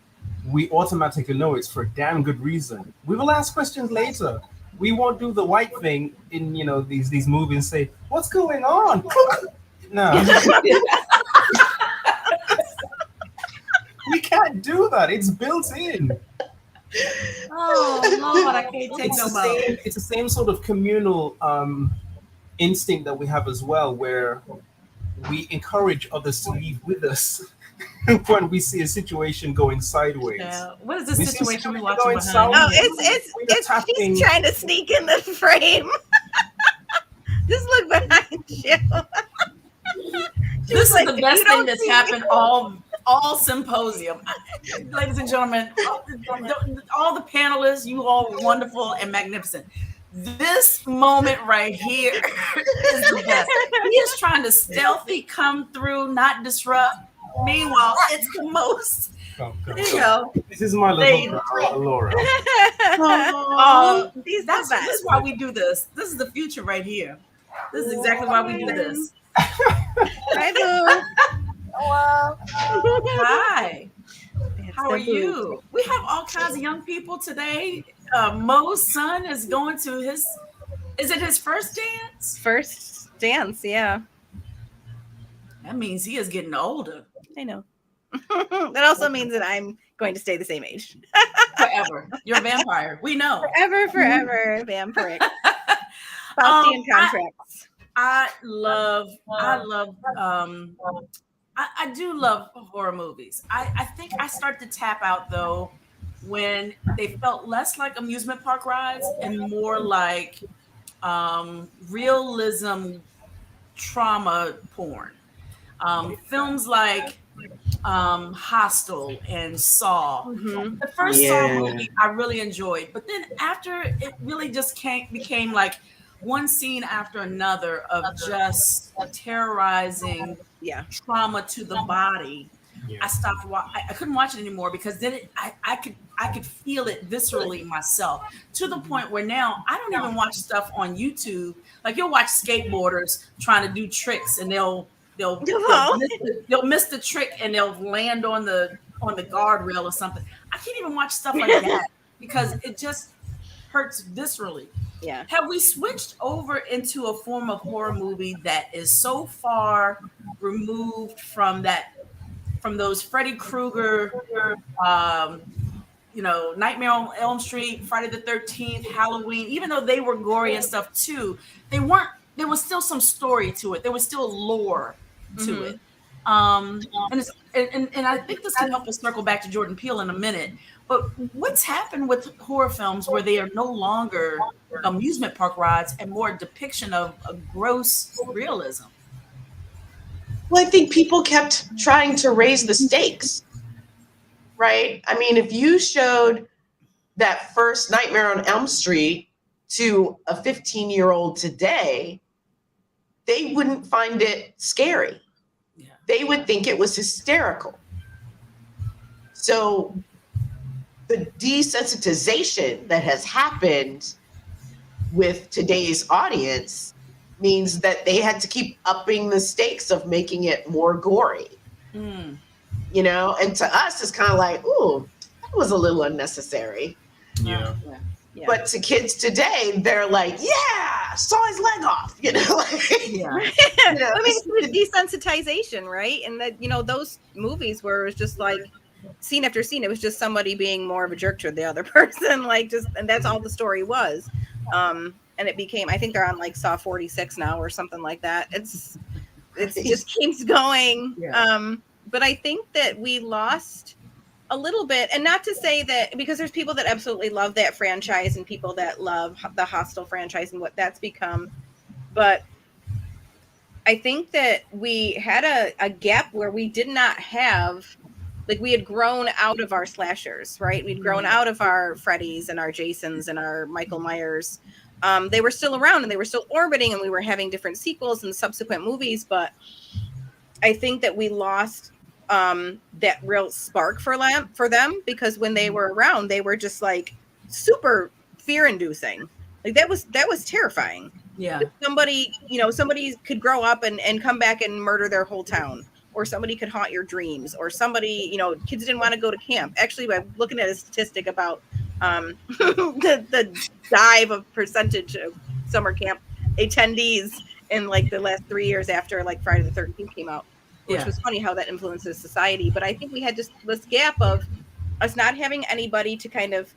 We automatically know it's for a damn good reason. We will ask questions later. We won't do the white thing in these movies and say, "What's going on?" No. We can't do that. It's built in. Oh Lord, I can't take no more. It's the same sort of communal instinct that we have as well, where we encourage others to leave with us when we see a situation going sideways. Yeah. What is this situation we're watching behind? Oh, it's he's trying to sneak in the frame. Just look behind you. This is the best thing that's happened all all Symposium. Ladies and gentlemen, all the panelists, you all were wonderful and magnificent. This moment right here is the best. He is trying to stealthy come through, not disrupt. Meanwhile, it's the most. There you go. This is my little Laura. This is why we do this. This is the future right here. This is exactly why we do this. Hi, Boo. Hello. Hi. How are you? We have all kinds of young people today. Mo's son is going to is it his first dance? First dance, yeah. That means he is getting older. I know. That also means that I'm going to stay the same age. Forever. You're a vampire. We know. Forever, vampire. Faustian contracts. I do love horror movies. I think I start to tap out though when they felt less like amusement park rides and more like realism trauma porn. Films like Hostel and Saw. Mm-hmm. The first Saw movie I really enjoyed, but then after it really just became like one scene after another of just terrorizing trauma to the body. I stopped. I couldn't watch it anymore because then I could feel it viscerally myself to the point where now I don't even watch stuff on YouTube. Like you'll watch skateboarders trying to do tricks and they'll miss the trick and they'll land on the guardrail or something. I can't even watch stuff like that because it just hurts viscerally. Yeah. Have we switched over into a form of horror movie that is so far removed from those Freddy Krueger, Nightmare on Elm Street, Friday the 13th, Halloween, even though they were gory and stuff too, there was still some story to it. There was still lore to it. And I think this can help us circle back to Jordan Peele in a minute. But what's happened with horror films where they are no longer amusement park rides and more depiction of a gross realism? Well, I think people kept trying to raise the stakes, right? I mean, if you showed that first Nightmare on Elm Street to a 15-year-old today, they wouldn't find it scary. Yeah. They would think it was hysterical. So the desensitization that has happened with today's audience means that they had to keep upping the stakes of making it more gory. And to us it's kind of like, ooh, that was a little unnecessary. Yeah. But to kids today, they're like, yeah, saw his leg off, I mean, it's desensitization, right? And that, those movies where it was just like scene after scene, it was just somebody being more of a jerk to the other person, and that's all the story was. And it became, I think they're on like Saw 46 now or something like that. It just keeps going. Yeah. But I think that we lost a little bit, and not to say that, because there's people that absolutely love that franchise and people that love the Hostel franchise and what that's become. But I think that we had a gap where we did not have, like, we had grown out of our slashers, right? We'd grown out of our Freddys and our Jasons and our Michael Myers. They were still around and they were still orbiting, and we were having different sequels and subsequent movies. But I think that we lost that real spark for them, because when they were around, they were just like super fear-inducing. Like that was terrifying. Yeah. Somebody could grow up and come back and murder their whole town, or somebody could haunt your dreams, or somebody, kids didn't want to go to camp. Actually, by looking at a statistic about the dive of percentage of summer camp attendees in like the last 3 years after like Friday the 13th came out, which was funny how that influences society. But I think we had just this gap of us not having anybody to kind of,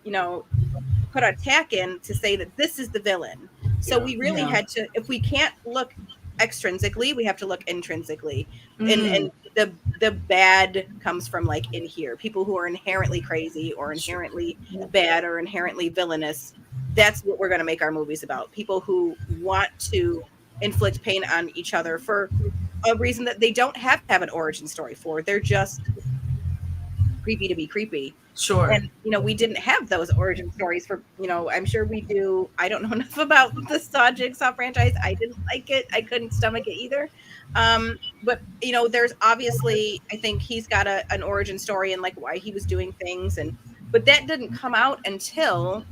put a tack in to say that this is the villain. So we really had to, if we can't look extrinsically, we have to look intrinsically. And the bad comes from like in here, people who are inherently crazy or inherently bad or inherently villainous. That's what we're going to make our movies about. People who want to inflict pain on each other for a reason that they don't have to have an origin story for. They're just creepy to be creepy. Sure. And, we didn't have those origin stories for, I'm sure we do. I don't know enough about the Saw Jigsaw franchise. I didn't like it. I couldn't stomach it either. But, there's obviously, I think he's got an origin story and like why he was doing things. But that didn't come out until,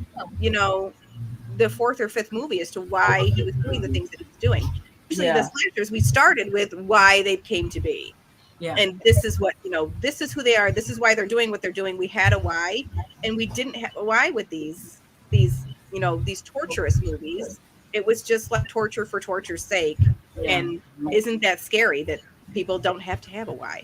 the fourth or fifth movie as to why he was doing the things that he was doing. Usually the slashers, we started with why they came to be. Yeah. And this is what, this is who they are. This is why they're doing what they're doing. We had a why, and we didn't have a why with these torturous movies. It was just like torture for torture's sake. Yeah. And isn't that scary that people don't have to have a why?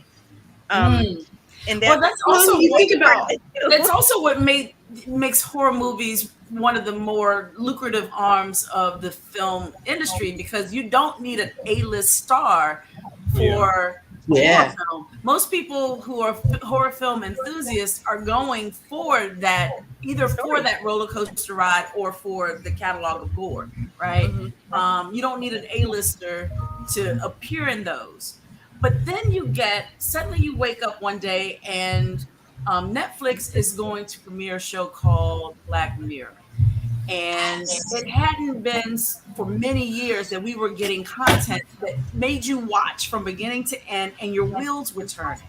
And that's also you think about. That's also what makes horror movies one of the more lucrative arms of the film industry, because you don't need an A-list star for horror film. Most people who are horror film enthusiasts are going for that, either for that roller coaster ride or for the catalog of gore, right? Mm-hmm. You don't need an A-lister to appear in those. But then suddenly you wake up one day and Netflix is going to premiere a show called Black Mirror. And it hadn't been for many years that we were getting content that made you watch from beginning to end and your wheels were turning.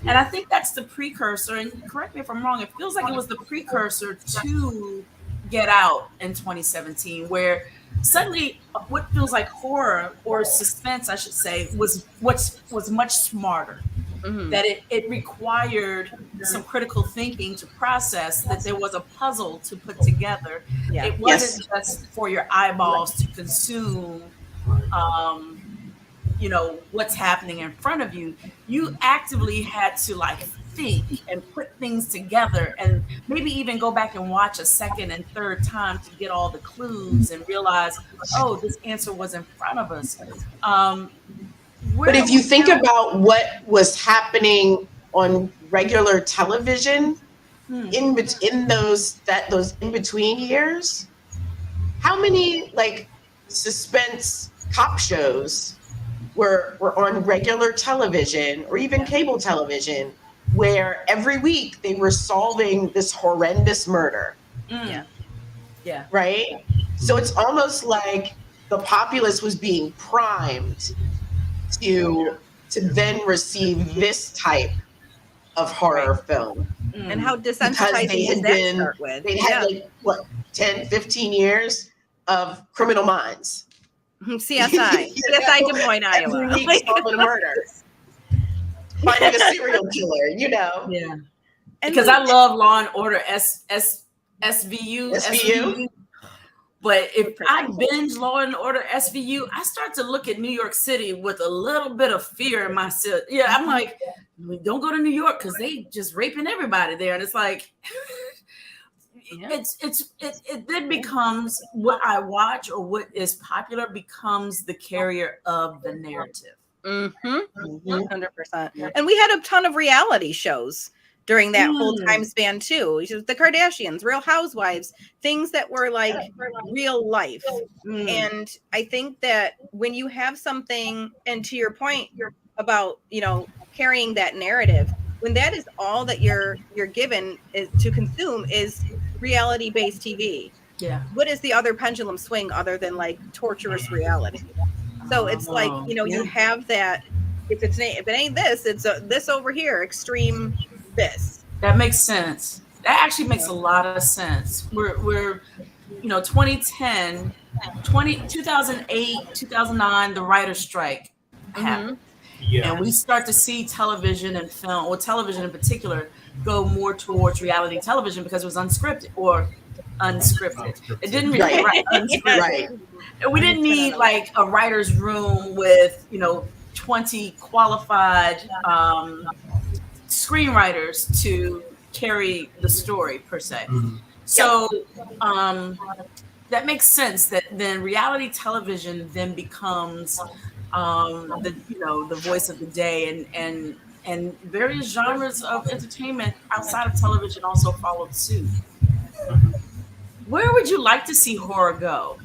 And I think that's the precursor, and correct me if I'm wrong, it feels like it was the precursor to Get Out in 2017, where suddenly what feels like horror or suspense, I should say, was much smarter. Mm-hmm. That it required some critical thinking to process, that there was a puzzle to put together. Yeah. It wasn't just for your eyeballs to consume, what's happening in front of you. You actively had to think and put things together, and maybe even go back and watch a second and third time to get all the clues and realize, oh, this answer was in front of us. But if you think about what was happening on regular television in those in between years, how many suspense cop shows were on regular television or even cable television, where every week they were solving this horrendous murder? Yeah. Right? So it's almost like the populace was being primed to then receive this type of horror film. And how desensitizing did that start with? They had 10, 15 years of Criminal Minds. CSI Des Moines, Iowa. Every week solving murders. Finding a serial killer, Yeah. Because I love Law and Order SVU. But if I binge Law and Order SVU, I start to look at New York City with a little bit of fear in myself. Yeah, I'm like, don't go to New York because they just raping everybody there. And it's like, it then becomes what I watch or what is popular becomes the carrier of the narrative. 100%. And we had a ton of reality shows during that whole time span too. The Kardashians, Real Housewives, things that were real life. And I think that when you have something, and to your point about, carrying that narrative, when that is all that you're given to consume is reality-based TV. Yeah. What is the other pendulum swing other than torturous reality? So it's you have that. If it ain't this, it's this over here, extreme this. That makes sense. That actually makes a lot of sense. We're 2010, 2008, 2009, the writer's strike happened. Yeah. And we start to see television and film, or television in particular, go more towards reality television because it was unscripted. It didn't really unscripted. Right. And we didn't need a writer's room with 20 qualified screenwriters to carry the story per se. So that makes sense that then reality television then becomes the voice of the day, and various genres of entertainment outside of television also followed suit. Where would you like to see horror go?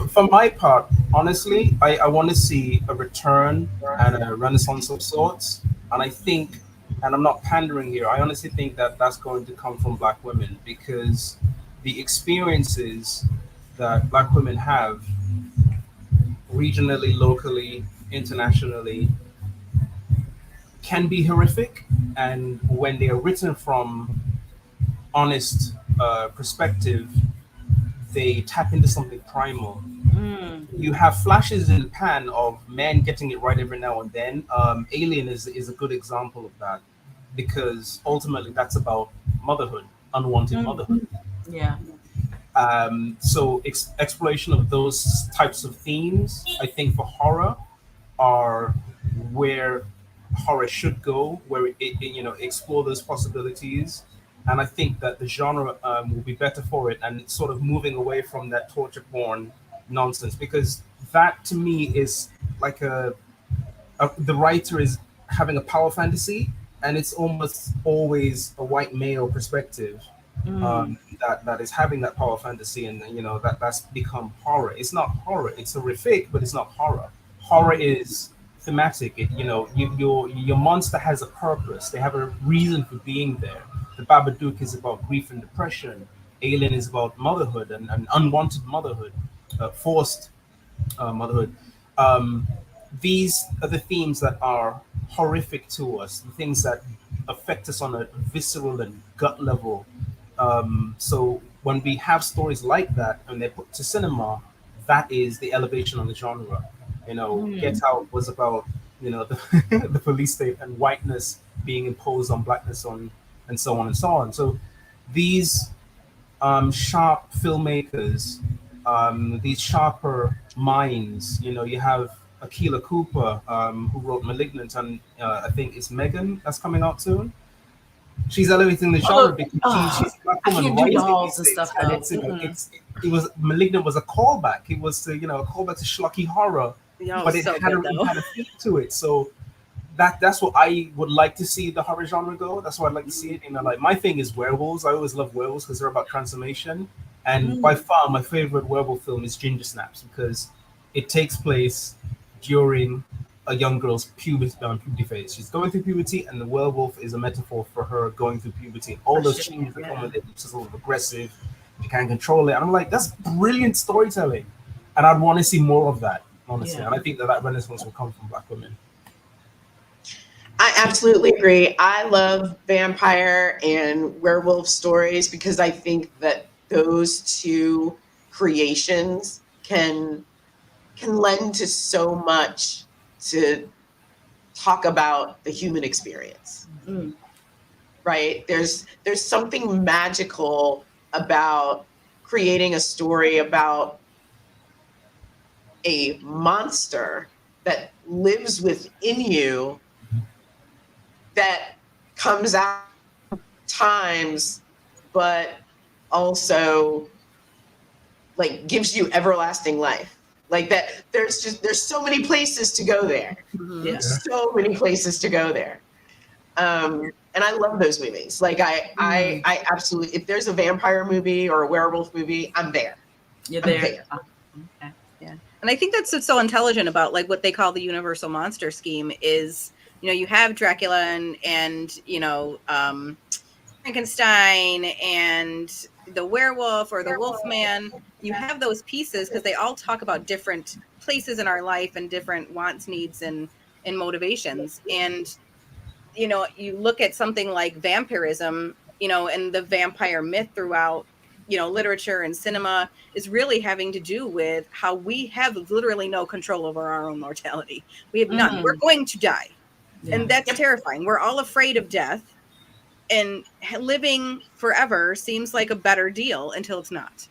For my part, honestly, I want to see a return and a renaissance of sorts. And I think, and I'm not pandering here, I honestly think that that's going to come from Black women, because the experiences that Black women have regionally, locally, internationally can be horrific. And when they are written from honest perspective, they tap into something primal. Mm. You have flashes in the pan of men getting it right every now and then. Alien is a good example of that, because ultimately that's about motherhood, unwanted Mm. motherhood. Yeah. So exploration of those types of themes, I think, for horror are where horror should go, where explore those possibilities. And I think that the genre will be better for it, and it's sort of moving away from that torture porn nonsense, because that to me is like the writer is having a power fantasy, and it's almost always a white male perspective Mm. that is having that power fantasy, and that's become horror. It's not horror; it's horrific, but it's not horror. Horror is thematic. Your monster has a purpose. They have a reason for being there. The Babadook is about grief and depression. Alien is about motherhood and unwanted motherhood, forced motherhood. Um, these are the themes that are horrific to us, the things that affect us on a visceral and gut level. So when we have stories like that and they're put to cinema, that is the elevation on the genre. Mm. Get Out was about the, the police state and whiteness being imposed on blackness on and so on and so on. So these sharp filmmakers, these sharper minds. You have Akilah Cooper, who wrote *Malignant*, and I think it's Megan that's coming out soon. She's elevating the genre Although, because oh, she's a black I woman can't do writing dolls these and things, stuff and though. it's Mm-mm. it was *Malignant* was a callback. It was a callback to schlocky horror, Yeah, but it so had good it though. had a feel to it. So that's what I would like to see the horror genre go. That's what I'd like to see it. Like my thing is werewolves. I always love werewolves because they're about transformation. And by Mm. far, my favorite werewolf film is Ginger Snaps, because it takes place during a young girl's puberty phase. She's going through puberty, and the werewolf is a metaphor for her going through puberty. And all For those sure. changes that come Yeah. with it, it's just a little aggressive. You can't control it. And I'm like, that's brilliant storytelling. And I'd want to see more of that, honestly. Yeah. And I think that renaissance will come from black women. I absolutely agree. I love vampire and werewolf stories because I think that those two creations can lend to so much to talk about the human experience. Mm. Right? There's something magical about creating a story about a monster that lives within you that comes out times, but also like gives you everlasting life. Like that, there's so many places to go there. Mhm. Yeah. So many places to go there. And I love those movies. Like I absolutely, if there's a vampire movie or a werewolf movie, I'm there. You're I'm there. there. Okay. Yeah. And I think that's what's so intelligent about like what they call the universal monster scheme is, you have Dracula and Frankenstein and the werewolf or the wolfman. You have those pieces because they all talk about different places in our life and different wants, needs, and motivations. And you look at something like vampirism, and the vampire myth throughout, literature and cinema is really having to do with how we have literally no control over our own mortality. We have none. Mm. We're going to die. Yeah. And that's terrifying. We're all afraid of death, and living forever seems like a better deal until it's not.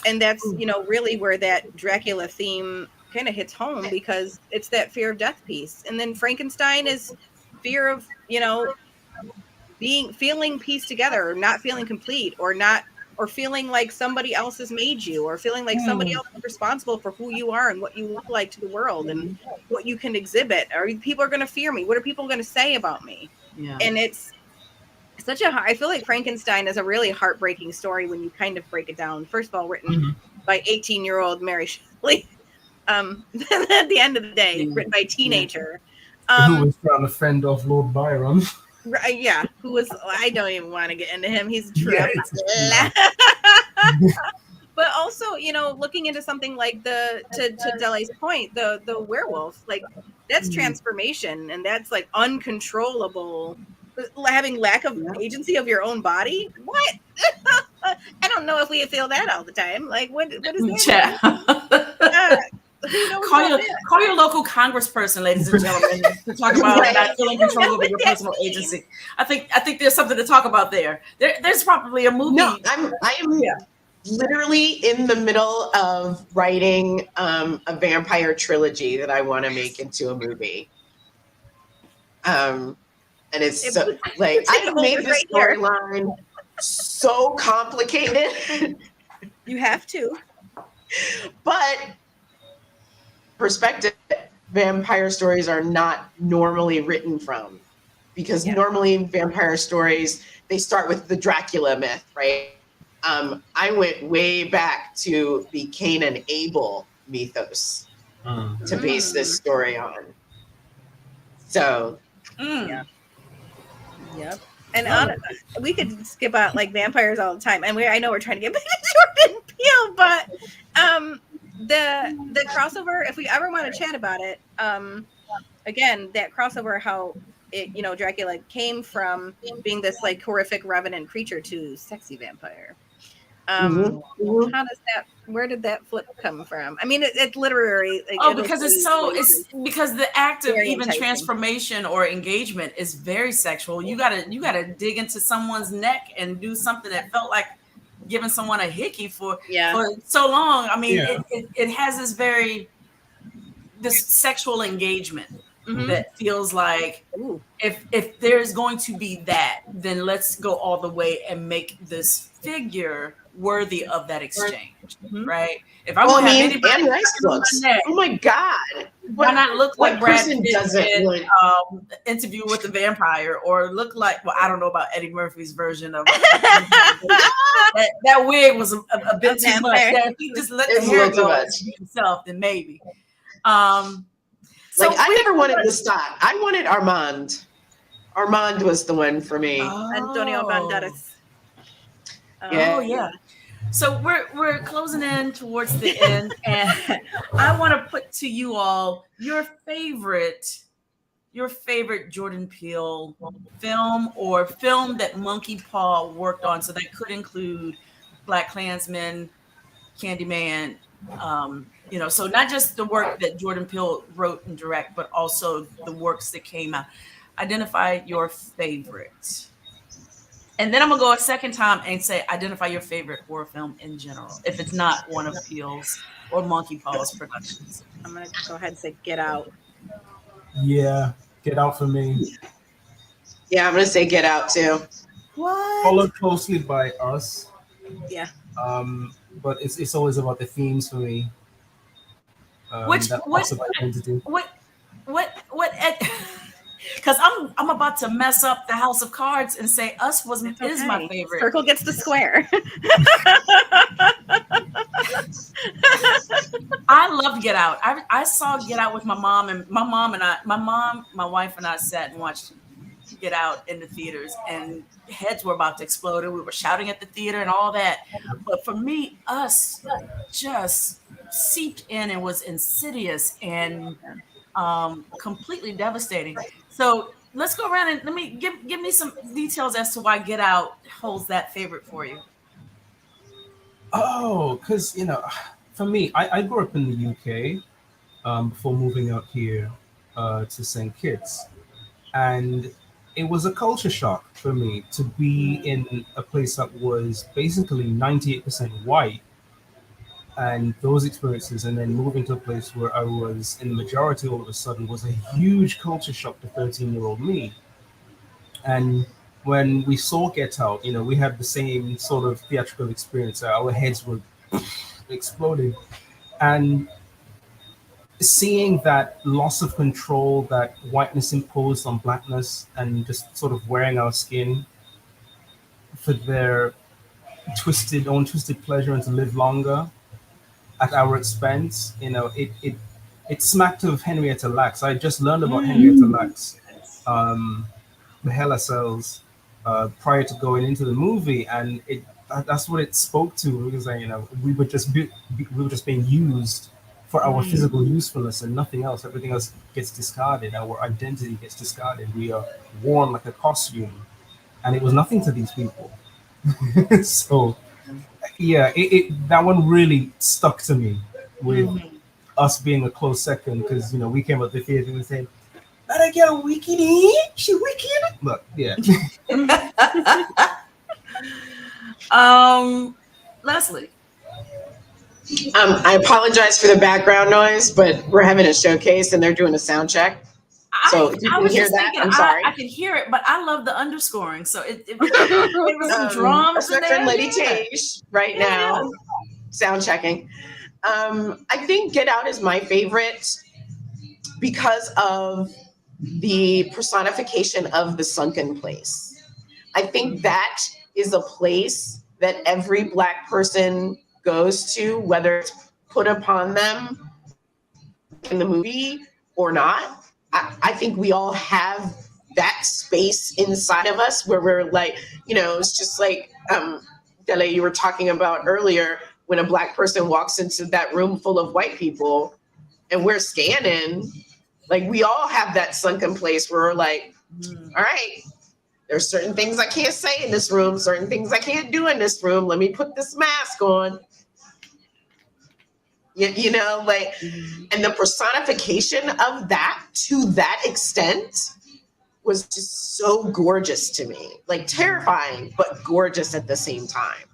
And that's, really where that Dracula theme kind of hits home because it's that fear of death piece. And then Frankenstein is fear of, feeling pieced together or not feeling complete or feeling like somebody else has made you or feeling like somebody Mm. else is responsible for who you are and what you look like to the world and what you can exhibit. Or people are going to fear me. What are people going to say about me? Yeah. And it's I feel like Frankenstein is a really heartbreaking story when you kind of break it down. First of all, written by 18-year-old Mary Shelley. At the end of the day, written by a teenager. Who was trying to fend off Lord Byron. Right, yeah, who was, I don't even want to get into him. He's trapped. But also, you know, looking into something like to Dele's point, the werewolf, like that's transformation, and that's like uncontrollable, having lack of agency of your own body. What? I don't know if we feel that all the time. Like, what is that? Call your local congressperson, ladies and gentlemen, to talk about not feeling control over your personal agency. I think there's something to talk about there. There's probably a movie. No, I am literally in the middle of writing a vampire trilogy that I want to make into a movie. And it's so, like, I've made this storyline so complicated. You have to. But perspective, vampire stories are not normally written from, because normally vampire stories, they start with the Dracula myth, right? I went way back to the Cain and Abel mythos to base this story on. So, Yep. And we could skip out like vampires all the time, and I know we're trying to get back to Jordan Peele, but the crossover, if we ever want to chat about it, again, that crossover, how it, you know, Dracula came from being this like horrific revenant creature to sexy vampire. How does that? Where did that flip come from? I mean, it's literary. Like, because it's because the act of even transformation or engagement is very sexual. You gotta dig into someone's neck and do something that felt like giving someone a hickey for so long. I mean, it has this sexual engagement that feels like, if there's going to be that, then let's go all the way and make this figure worthy of that exchange, right? If I want to have anybody nice looks, oh my god, why not look like Brad Pitt in Interview with the Vampire, or look like, well, I don't know about Eddie Murphy's version of that wig was a bit too much. If he just let the hair go himself, then maybe. Like, I never wanted the stock. I wanted Armand. Armand was the one for me. Antonio Banderas. Yeah. So we're closing in towards the end, and I want to put to you all your favorite Jordan Peele film, or film that Monkeypaw worked on. So that could include BlacKkKlansman, Candyman. So not just the work that Jordan Peele wrote and direct, but also the works that came out. Identify your favorite. And then I'm gonna go a second time and say, identify your favorite horror film in general, if it's not one of Peele's or Monkeypaw's productions. I'm gonna go ahead and say Get Out. Yeah, Get Out for me. Yeah, I'm gonna say Get Out too. What? Followed closely by Us. Yeah. But it's always about the themes for me. What? Because I'm about to mess up the House of Cards and say Us is my favorite. Circle gets the square. I love Get Out. I saw Get Out with my mom, and my wife and I sat and watched Get Out in the theaters, and heads were about to explode, and we were shouting at the theater and all that. But for me, Us just seeped in and was insidious and completely devastating. So let's go around and let me give me some details as to why Get Out holds that favorite for you. Oh, because for me, I grew up in the UK before moving out here to St. Kitts, and it was a culture shock for me to be in a place that was basically 98% white, and those experiences, and then moving to a place where I was in the majority all of a sudden, was a huge culture shock to 13-year-old me. And when we saw Get Out, we had the same sort of theatrical experience. Our heads were exploding. And seeing that loss of control that whiteness imposed on blackness, and just sort of wearing our skin for their twisted pleasure and to live longer at our expense, it it smacked of Henrietta Lacks. I just learned about Henrietta Lacks, the Hella Cells, prior to going into the movie, and that's what it spoke to. Because we were just being used for our physical usefulness and nothing else. Everything else gets discarded. Our identity gets discarded. We are worn like a costume, and it was nothing to these people. So, yeah, that one really stuck to me with us being a close second, because we came up the theater and saying, "Better get a wicked in, she wicked." Look, yeah. Leslie. I apologize for the background noise, but we're having a showcase and they're doing a sound check. So if you I can was hear just that, thinking, I'm sorry. I can hear it, but I love the underscoring. So it was some drums in Our there. Lady Tage right now, sound checking. I think Get Out is my favorite because of the personification of the sunken place. I think that is a place that every Black person goes to, whether it's put upon them in the movie or not. I think we all have that space inside of us where we're like, it's just like Dele, you were talking about earlier, when a Black person walks into that room full of white people and we're scanning, like we all have that sunken place where we're like, all right, there's certain things I can't say in this room, certain things I can't do in this room. Let me put this mask on. And the personification of that to that extent was just so gorgeous to me, like terrifying, but gorgeous at the same time.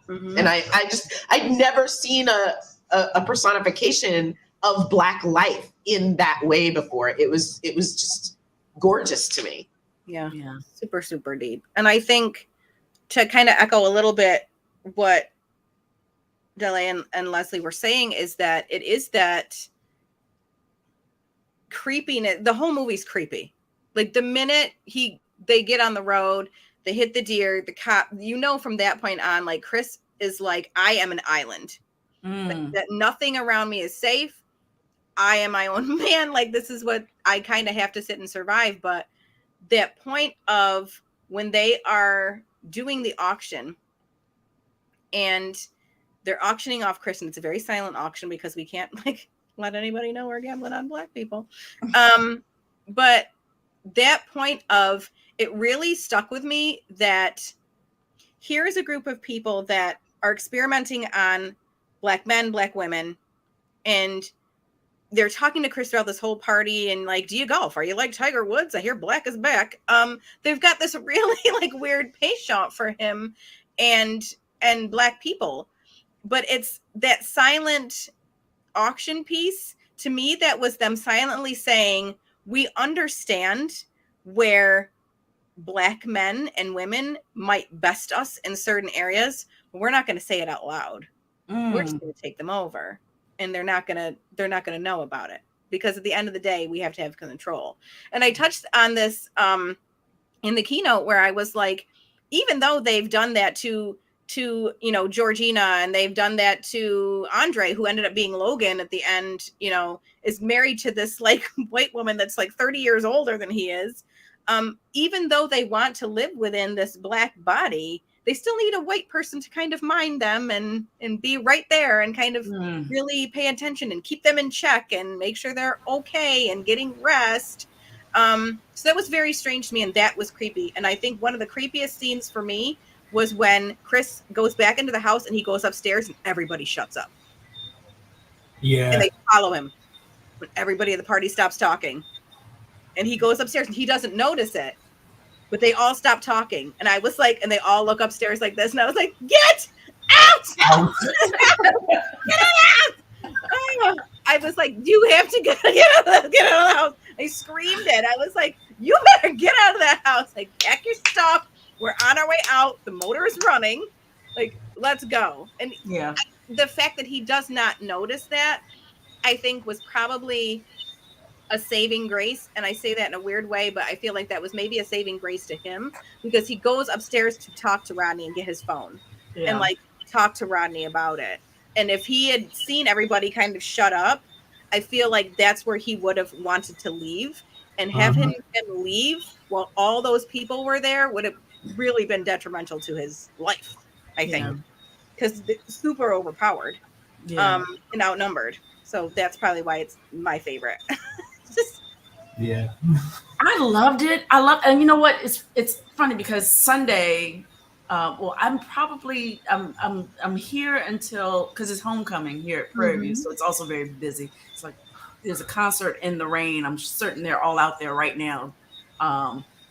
And I'd never seen a personification of Black life in that way before. It was just gorgeous to me. Yeah. Super, super deep. And I think, to kind of echo a little bit what Dele and Leslie were saying, is that it is that creepiness. The whole movie's creepy. Like the minute they get on the road, they hit the deer, the cop, from that point on, like Chris is like, I am an island. That nothing around me is safe. I am my own man. Like, this is what I kind of have to sit and survive. But that point of when they are doing the auction and they're auctioning off Chris, and it's a very silent auction because we can't let anybody know we're gambling on Black people. But that point of it really stuck with me, that here's a group of people that are experimenting on Black men, Black women, and they're talking to Chris throughout this whole party and like, do you golf? Are you like Tiger Woods? I hear Black is back. They've got this really weird penchant for him and Black people. But it's that silent auction piece to me that was them silently saying, we understand where Black men and women might best us in certain areas, but we're not going to say it out loud. We're just going to take them over. And they're not gonna know about it, because at the end of the day, we have to have control. And I touched on this in the keynote, where I was like, even though they've done that to Georgina, and they've done that to Andre, who ended up being Logan at the end, is married to this white woman that's 30 years older than he is. Even though they want to live within this Black body, they still need a white person to kind of mind them and be right there and kind of really pay attention and keep them in check and make sure they're okay and getting rest. So that was very strange to me, and that was creepy. And I think one of the creepiest scenes for me was when Chris goes back into the house and he goes upstairs and everybody shuts up. Yeah. And they follow him when everybody at the party stops talking. And he goes upstairs and he doesn't notice it. But they all stop talking. And I was like, and they all look upstairs like this. And I was like, get out! Get out! I was like, you have to get out of the house. I screamed it. I was like, you better get out of that house. Like, pack your stuff. We're on our way out. The motor is running. Like, let's go. And the fact that he does not notice that, I think, was probably a saving grace. And I say that in a weird way, but I feel like that was maybe a saving grace to him, because he goes upstairs to talk to Rodney and get his phone and talk to Rodney about it. And if he had seen everybody kind of shut up, I feel like that's where he would have wanted to leave, and have him leave while all those people were there would have really been detrimental to his life, I think, because super overpowered, and outnumbered. So that's probably why it's my favorite. Yeah. I loved it. And you know what? It's funny because Sunday, well, I'm here until, because it's homecoming here at Prairie View, so it's also very busy. It's like there's a concert in the rain. I'm certain they're all out there right now,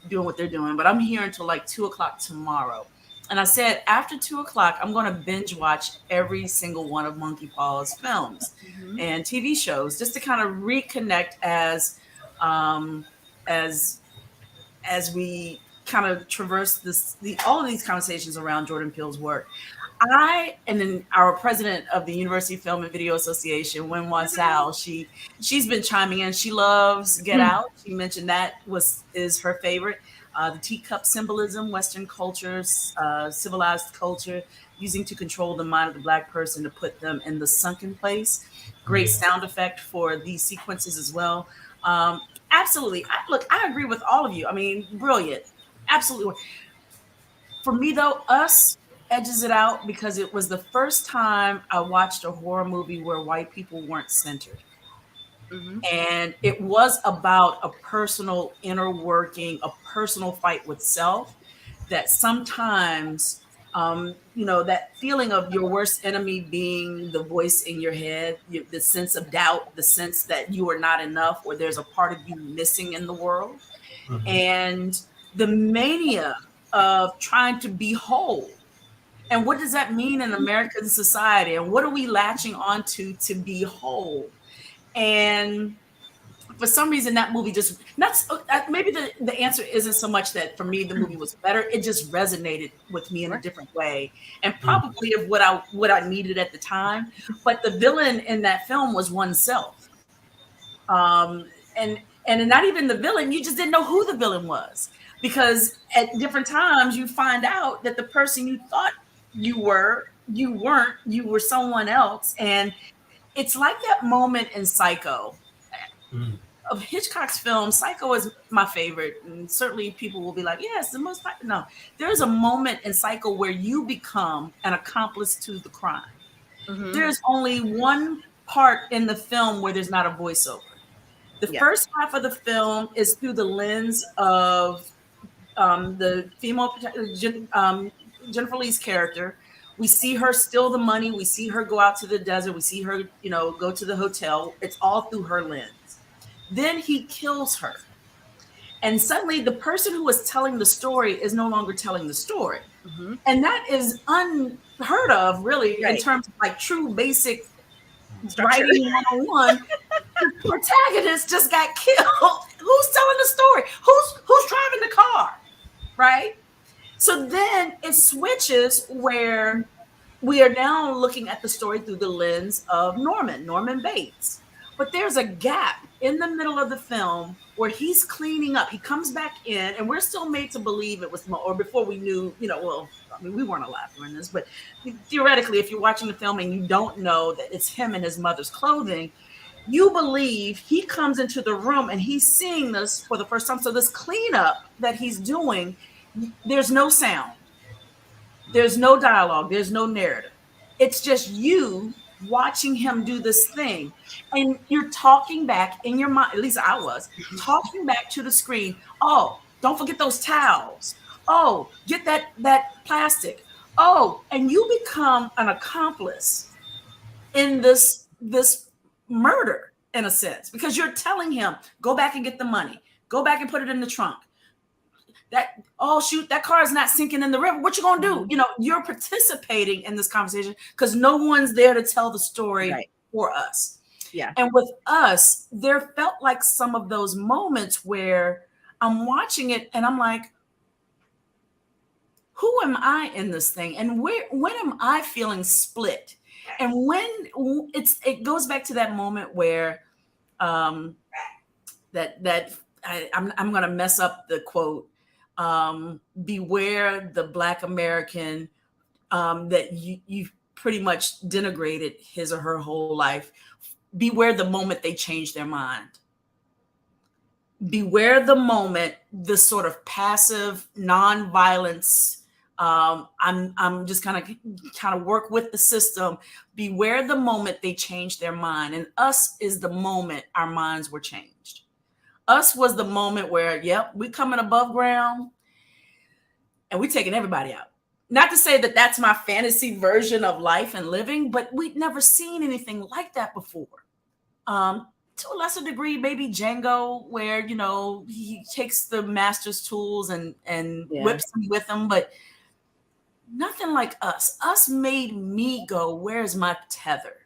doing what they're doing. But I'm here until like 2:00 tomorrow. And I said after 2:00, I'm going to binge watch every single one of Monkeypaw's films and TV shows, just to kind of reconnect as we kind of traverse all of these conversations around Jordan Peele's work. And then our president of the University Film and Video Association, Wenhua Sal, she's been chiming in. She loves Get Out. She mentioned that is her favorite. The teacup symbolism, Western cultures, civilized culture, using to control the mind of the Black person to put them in the sunken place. Great sound effect for these sequences as well. Absolutely. I agree with all of you. I mean, brilliant. Absolutely. For me, though, Us edges it out because it was the first time I watched a horror movie where white people weren't centered. And it was about a personal inner working, a personal fight with self, that sometimes, that feeling of your worst enemy being the voice in your head, the sense of doubt, the sense that you are not enough, or there's a part of you missing in the world. And the mania of trying to be whole. And what does that mean in American society? And what are we latching onto to be whole? And for some reason, that movie just maybe the answer isn't so much that for me the movie was better. It just resonated with me in a different way, and probably of what I needed at the time. But the villain in that film was oneself, and not even the villain. You just didn't know who the villain was, because at different times you find out that the person you thought you weren't. You were someone else, and it's like that moment in Psycho. Of Hitchcock's film, Psycho is my favorite, and certainly people will be like, yes, the most. No, there's a moment in Psycho where you become an accomplice to the crime. There's only one part in the film where there's not a voiceover. The first half of the film is through the lens of the female Jennifer Lee's character. We see her steal the money. We see her go out to the desert. We see her, go to the hotel. It's all through her lens. Then he kills her. And suddenly the person who was telling the story is no longer telling the story. And that is unheard of, really, in terms of like true basic writing 101. The protagonist just got killed. Who's telling the story? Who's driving the car? Right? So then it switches where we are now looking at the story through the lens of Norman Bates. But there's a gap in the middle of the film where he's cleaning up. He comes back in, and we're still made to believe it was, or before we knew, we weren't alive during this, but theoretically, if you're watching the film and you don't know that it's him in his mother's clothing, you believe he comes into the room and he's seeing this for the first time. So this cleanup that he's doing, there's no sound. There's no dialogue. There's no narrative. It's just you watching him do this thing, and you're talking back in your mind, at least I was talking back to the screen. Oh, don't forget those towels. Oh, get that plastic. Oh, and you become an accomplice in this murder, in a sense, because you're telling him, go back and get the money, go back and put it in the trunk. That car is not sinking in the river. What you gonna do? You're participating in this conversation because no one's there to tell the story for us. Yeah. And with Us, there felt like some of those moments where I'm watching it and I'm like, who am I in this thing? And when am I feeling split? And when it goes back to that moment where I'm going to mess up the quote. Beware the Black American that you've pretty much denigrated his or her whole life beware the moment they change their mind. Beware the moment, the sort of passive non-violence. I'm just kind of work with the system. Beware the moment they change their mind. And us is the moment our minds were changed. Us was the moment where, yep, we coming above ground and we taking everybody out. Not to say that that's my fantasy version of life and living, but we'd never seen anything like that before. To a lesser degree, maybe Django, where, you know, he takes the master's tools and whips them with him, but nothing like us. Us made me go, where's my tether?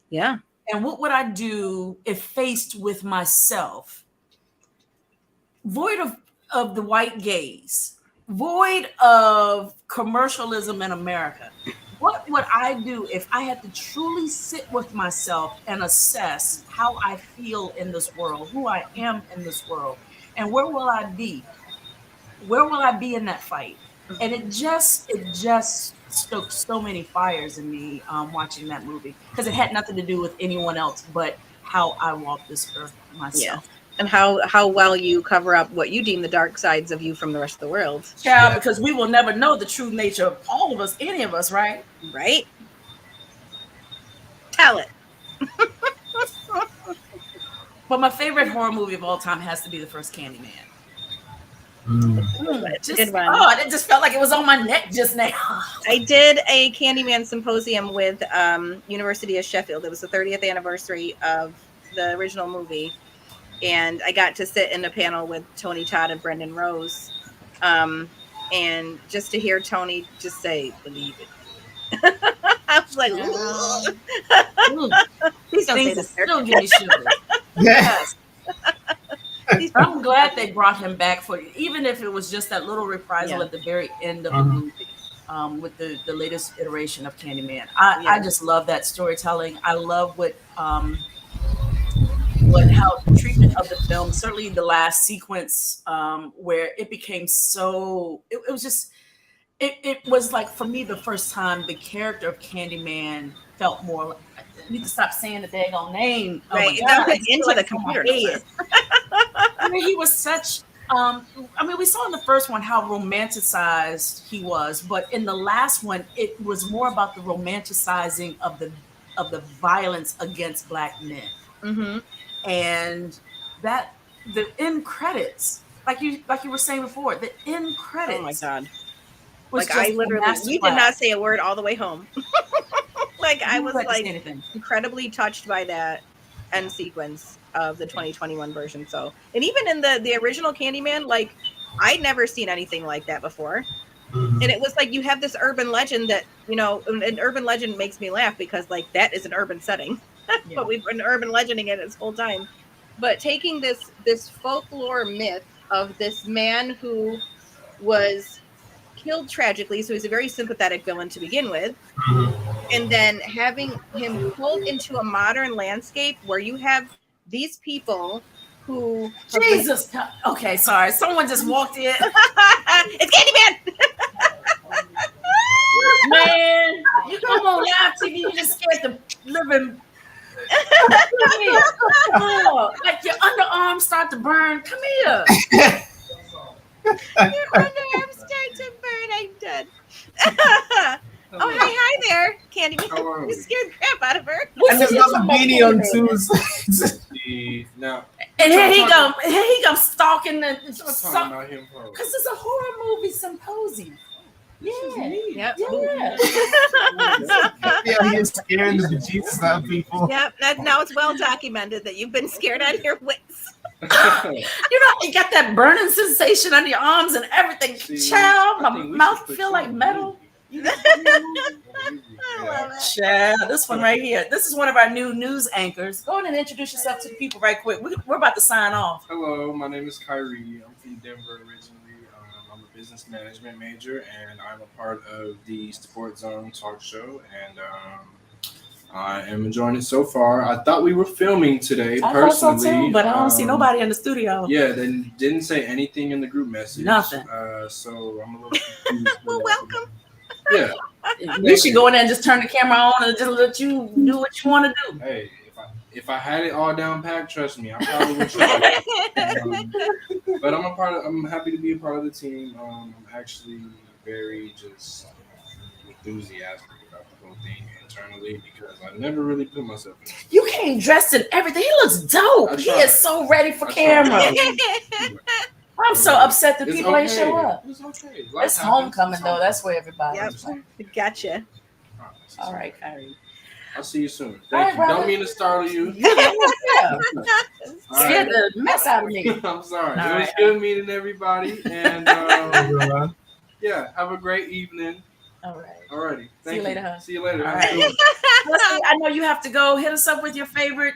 Yeah. And what would I do if faced with myself, void of the white gaze, void of commercialism in America? What would I do if I had to truly sit with myself and assess how I feel in this world, who I am in this world, and where will I be? Where will I be in that fight? And it just stoked so many fires in me watching that movie, because it had nothing to do with anyone else but how I walk this earth myself. Yeah. And how well you cover up what you deem the dark sides of you from the rest of the world. Child, because we will never know the true nature of all of us, any of us, right? Right? Tell it. But my favorite horror movie of all time has to be the first Candyman. Good one. Oh, it just felt like it was on my neck just now. I did a Candyman symposium with University of Sheffield. It was the 30th anniversary of the original movie. And I got to sit in a panel with Tony Todd and Brendan Rose. And just to hear Tony just say, believe it. I was like, ooh. Please don't say this. Still give me shivers. Yes. I'm glad they brought him back for, even if it was just that little reprisal at the very end of the movie, with the latest iteration of Candyman. I just love that storytelling. I love how the treatment of the film, certainly the last sequence, where it became so, it was just, it was like, for me, the first time the character of Candyman felt more like, I need to stop saying the daggone name. Right, into the computer. I mean, he was such, we saw in the first one how romanticized he was, but in the last one, it was more about the romanticizing of the violence against Black men. Mm-hmm. And that the end credits, like you were saying before, the end credits. Oh my God! Like I literally, we did not say a word all the way home. Like I was like incredibly touched by that end sequence of the 2021 version. So, and even in the original Candyman, like I'd never seen anything like that before. And it was like you have this urban legend that, you know, an urban legend makes me laugh because like that is an urban setting. But we've been urban legending it this whole time. But taking this folklore myth of this man who was killed tragically, so he's a very sympathetic villain to begin with, and then having him pulled into a modern landscape where you have these people who Jesus. Okay, sorry. Someone just walked in. It's Candyman. Man, you come on live TV, you just scared the living. Oh, like your underarms start to burn. Come here. Your underarms start to burn. I'm done. Oh, hi there, Candyman. You scared the crap out of her. And there's another beanie on Tuesday. Now, and here he comes stalking the. Because it's a horror movie symposium. Yeah. Yep. Yeah, he's scaring the bejesus out of people. Yep. Now it's well documented that you've been scared out of your wits. You got that burning sensation on your arms and everything. Child, my mouth feel like metal. I love it. Child, this one right here. This is one of our new news anchors. Go ahead and introduce yourself to the people right quick. We're about to sign off. Hello, my name is Kyrie. I'm from Denver originally. I'm a business management major, and I'm a part of the Sports Zone talk show, and I am enjoying it so far. I thought we were filming today, I personally. thought so too, but I don't see nobody in the studio. Yeah, they didn't say anything in the group message. Nothing. So I'm a little confused. Well, welcome. Yeah. You should go in there and just turn the camera on and just let you do what you want to do. Hey, if I had it all down packed, trust me, I probably would try. But I'm happy to be a part of the team. I'm actually very just enthusiastic about the whole thing internally because I never really put myself in. You came dressed in everything. He looks dope. He is so ready for camera. I'm so upset that people ain't show up. It's okay. It's homecoming though. That's where everybody. Yep. Gotcha. All right, Kyrie. I'll see you soon. Thank you. Don't mean to startle you. Scared the mess out of me. I'm sorry. All It was good meeting everybody. And yeah, have a great evening. All right. Alrighty. See you later, huh? See you later. All right. Listen, I know you have to go. Hit us up with your favorite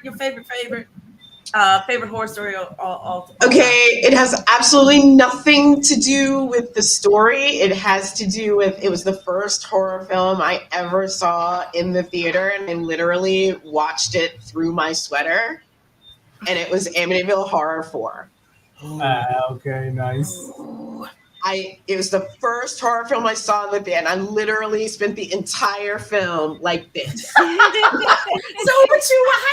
horror story. Okay, it has absolutely nothing to do with the story. It has to do with, it was the first horror film I ever saw in the theater, and I literally watched it through my sweater, and it was Amityville Horror 4. Okay, nice. It was the first horror film I saw in the theater, and I literally spent the entire film like this. So, how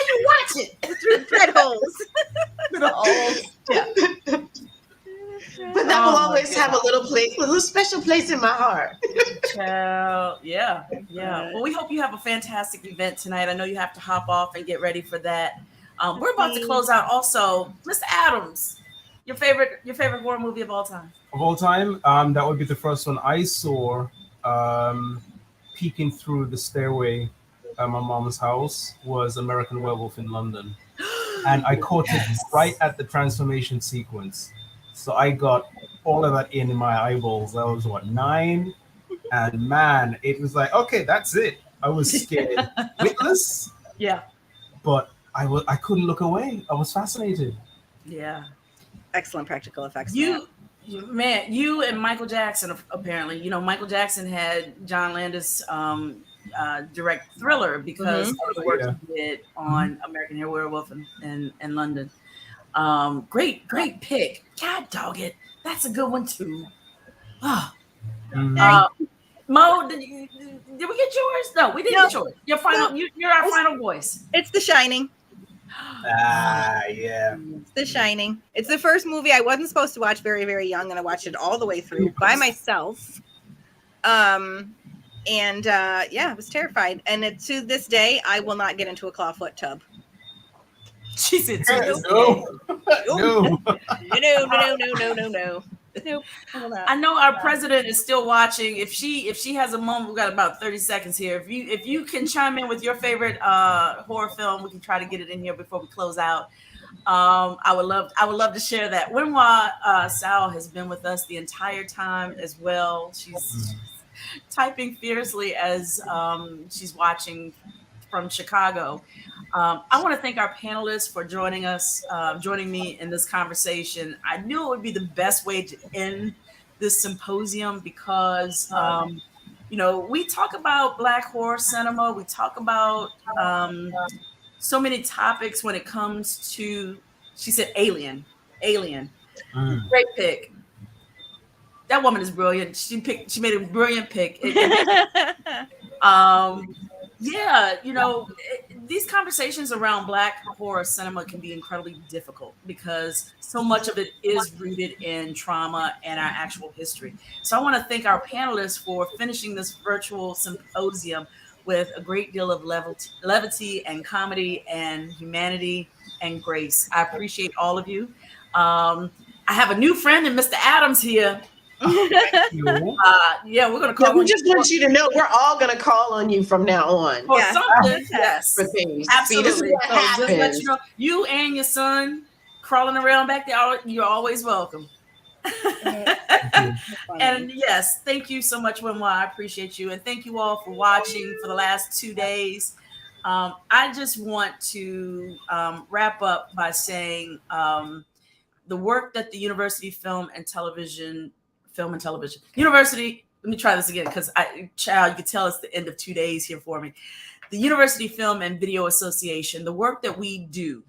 you watch it? Through thread holes. Yeah. But that will always have a little special place in my heart. Yeah. Well, we hope you have a fantastic event tonight. I know you have to hop off and get ready for that. We're about to close out. Also, Mr. Adams, your favorite horror movie of all time? Of all time, that would be the first one I saw. Peeking through the stairway at my mom's house was American Werewolf in London, and I caught it right at the transformation sequence. So I got all of that in my eyeballs. I was 9, and man, it was like, okay, that's it. I was scared, witless. Yeah. But I couldn't look away. I was fascinated. Yeah. Excellent practical effects. You and Michael Jackson, apparently. You know, Michael Jackson had John Landis direct Thriller because of the work he did on American Werewolf in London. Great pick. God dog it. That's a good one too. Mo, did we get yours? No, we didn't get yours. You're our final voice. It's The Shining. Yeah. It's The Shining. It's the first movie I wasn't supposed to watch very, very young, and I watched it all the way through by myself. I was terrified. And to this day, I will not get into a clawfoot tub. She said, No. No. Nope. I know our president is still watching. If she has a moment, we've got about 30 seconds here. If you can chime in with your favorite horror film, we can try to get it in here before we close out. I would love to share that. Wenhua Sao has been with us the entire time as well. She's typing fiercely as she's watching from Chicago. I want to thank our panelists for joining me in this conversation. I knew it would be the best way to end this symposium because, we talk about Black horror cinema. We talk about so many topics when it comes to, she said, Alien. Great pick. That woman is brilliant. She made a brilliant pick. These conversations around Black horror cinema can be incredibly difficult because so much of it is rooted in trauma and our actual history. So I want to thank our panelists for finishing this virtual symposium with a great deal of levity and comedy and humanity and grace. I appreciate all of you. I have a new friend in Mr. Adams here. We're gonna call. We just want you to know we're all gonna call on you from now on. For something, yes, for things. Absolutely. See, this is what happens. Just let you know, you and your son crawling around back there. You're always welcome. And yes, thank you so much, Wenhua. I appreciate you, and thank you all for watching for the last 2 days. I just want to wrap up by saying the work that the University Film and Television University, let me try this again because you can tell it's the end of 2 days here for me. The University Film and Video Association, the work that we do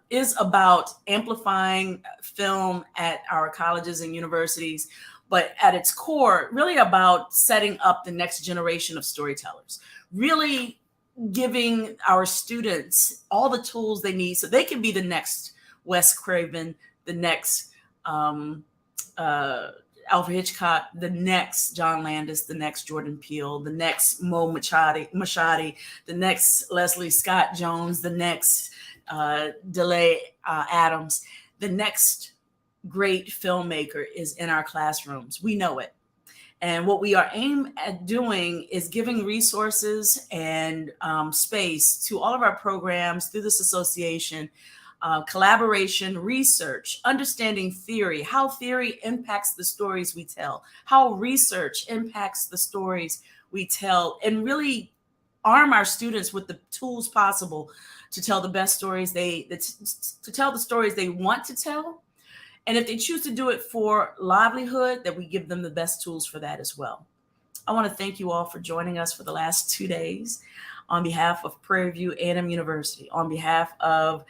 is about amplifying film at our colleges and universities, but at its core, really about setting up the next generation of storytellers. Really giving our students all the tools they need so they can be the next Wes Craven, the next Alfred Hitchcock, the next John Landis, the next Jordan Peele, the next Mo Machadi, the next Leslie Scott Jones, the next DeLay Adams, the next great filmmaker is in our classrooms. We know it. And what we are aimed at doing is giving resources and space to all of our programs through this association, collaboration, research, understanding theory, how theory impacts the stories we tell, how research impacts the stories we tell, and really arm our students with the tools possible to tell the best stories to tell the stories they want to tell. And if they choose to do it for livelihood, that we give them the best tools for that as well. I want to thank you all for joining us for the last 2 days on behalf of Prairie View A&M University, on behalf of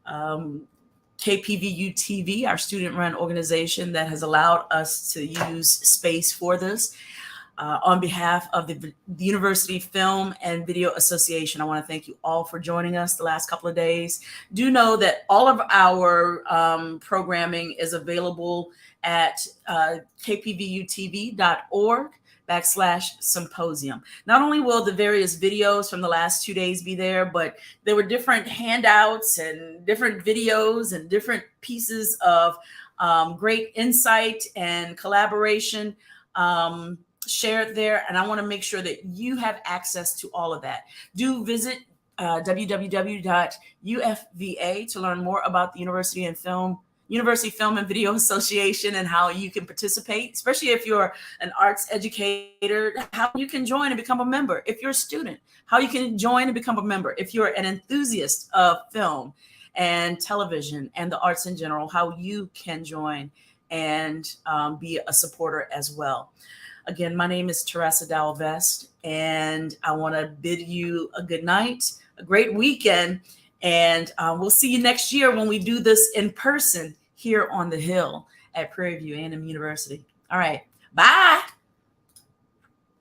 KPVU-TV, our student-run organization that has allowed us to use space for this. On behalf of the University Film and Video Association, I want to thank you all for joining us the last couple of days. Do know that all of our programming is available at kpvutv.org/symposium. Not only will the various videos from the last 2 days be there, but there were different handouts and different videos and different pieces of great insight and collaboration shared there. And I want to make sure that you have access to all of that. Do visit www.UFVA to learn more about the University Film and Video Association and how you can participate, especially if you're an arts educator, how you can join and become a member. If you're a student, how you can join and become a member. If you're an enthusiast of film and television and the arts in general, how you can join and be a supporter as well. Again, my name is Terésa Dowell-Vest, and I want to bid you a good night, a great weekend, and we'll see you next year when we do this in person here on the Hill at Prairie View A&M University. All right, bye.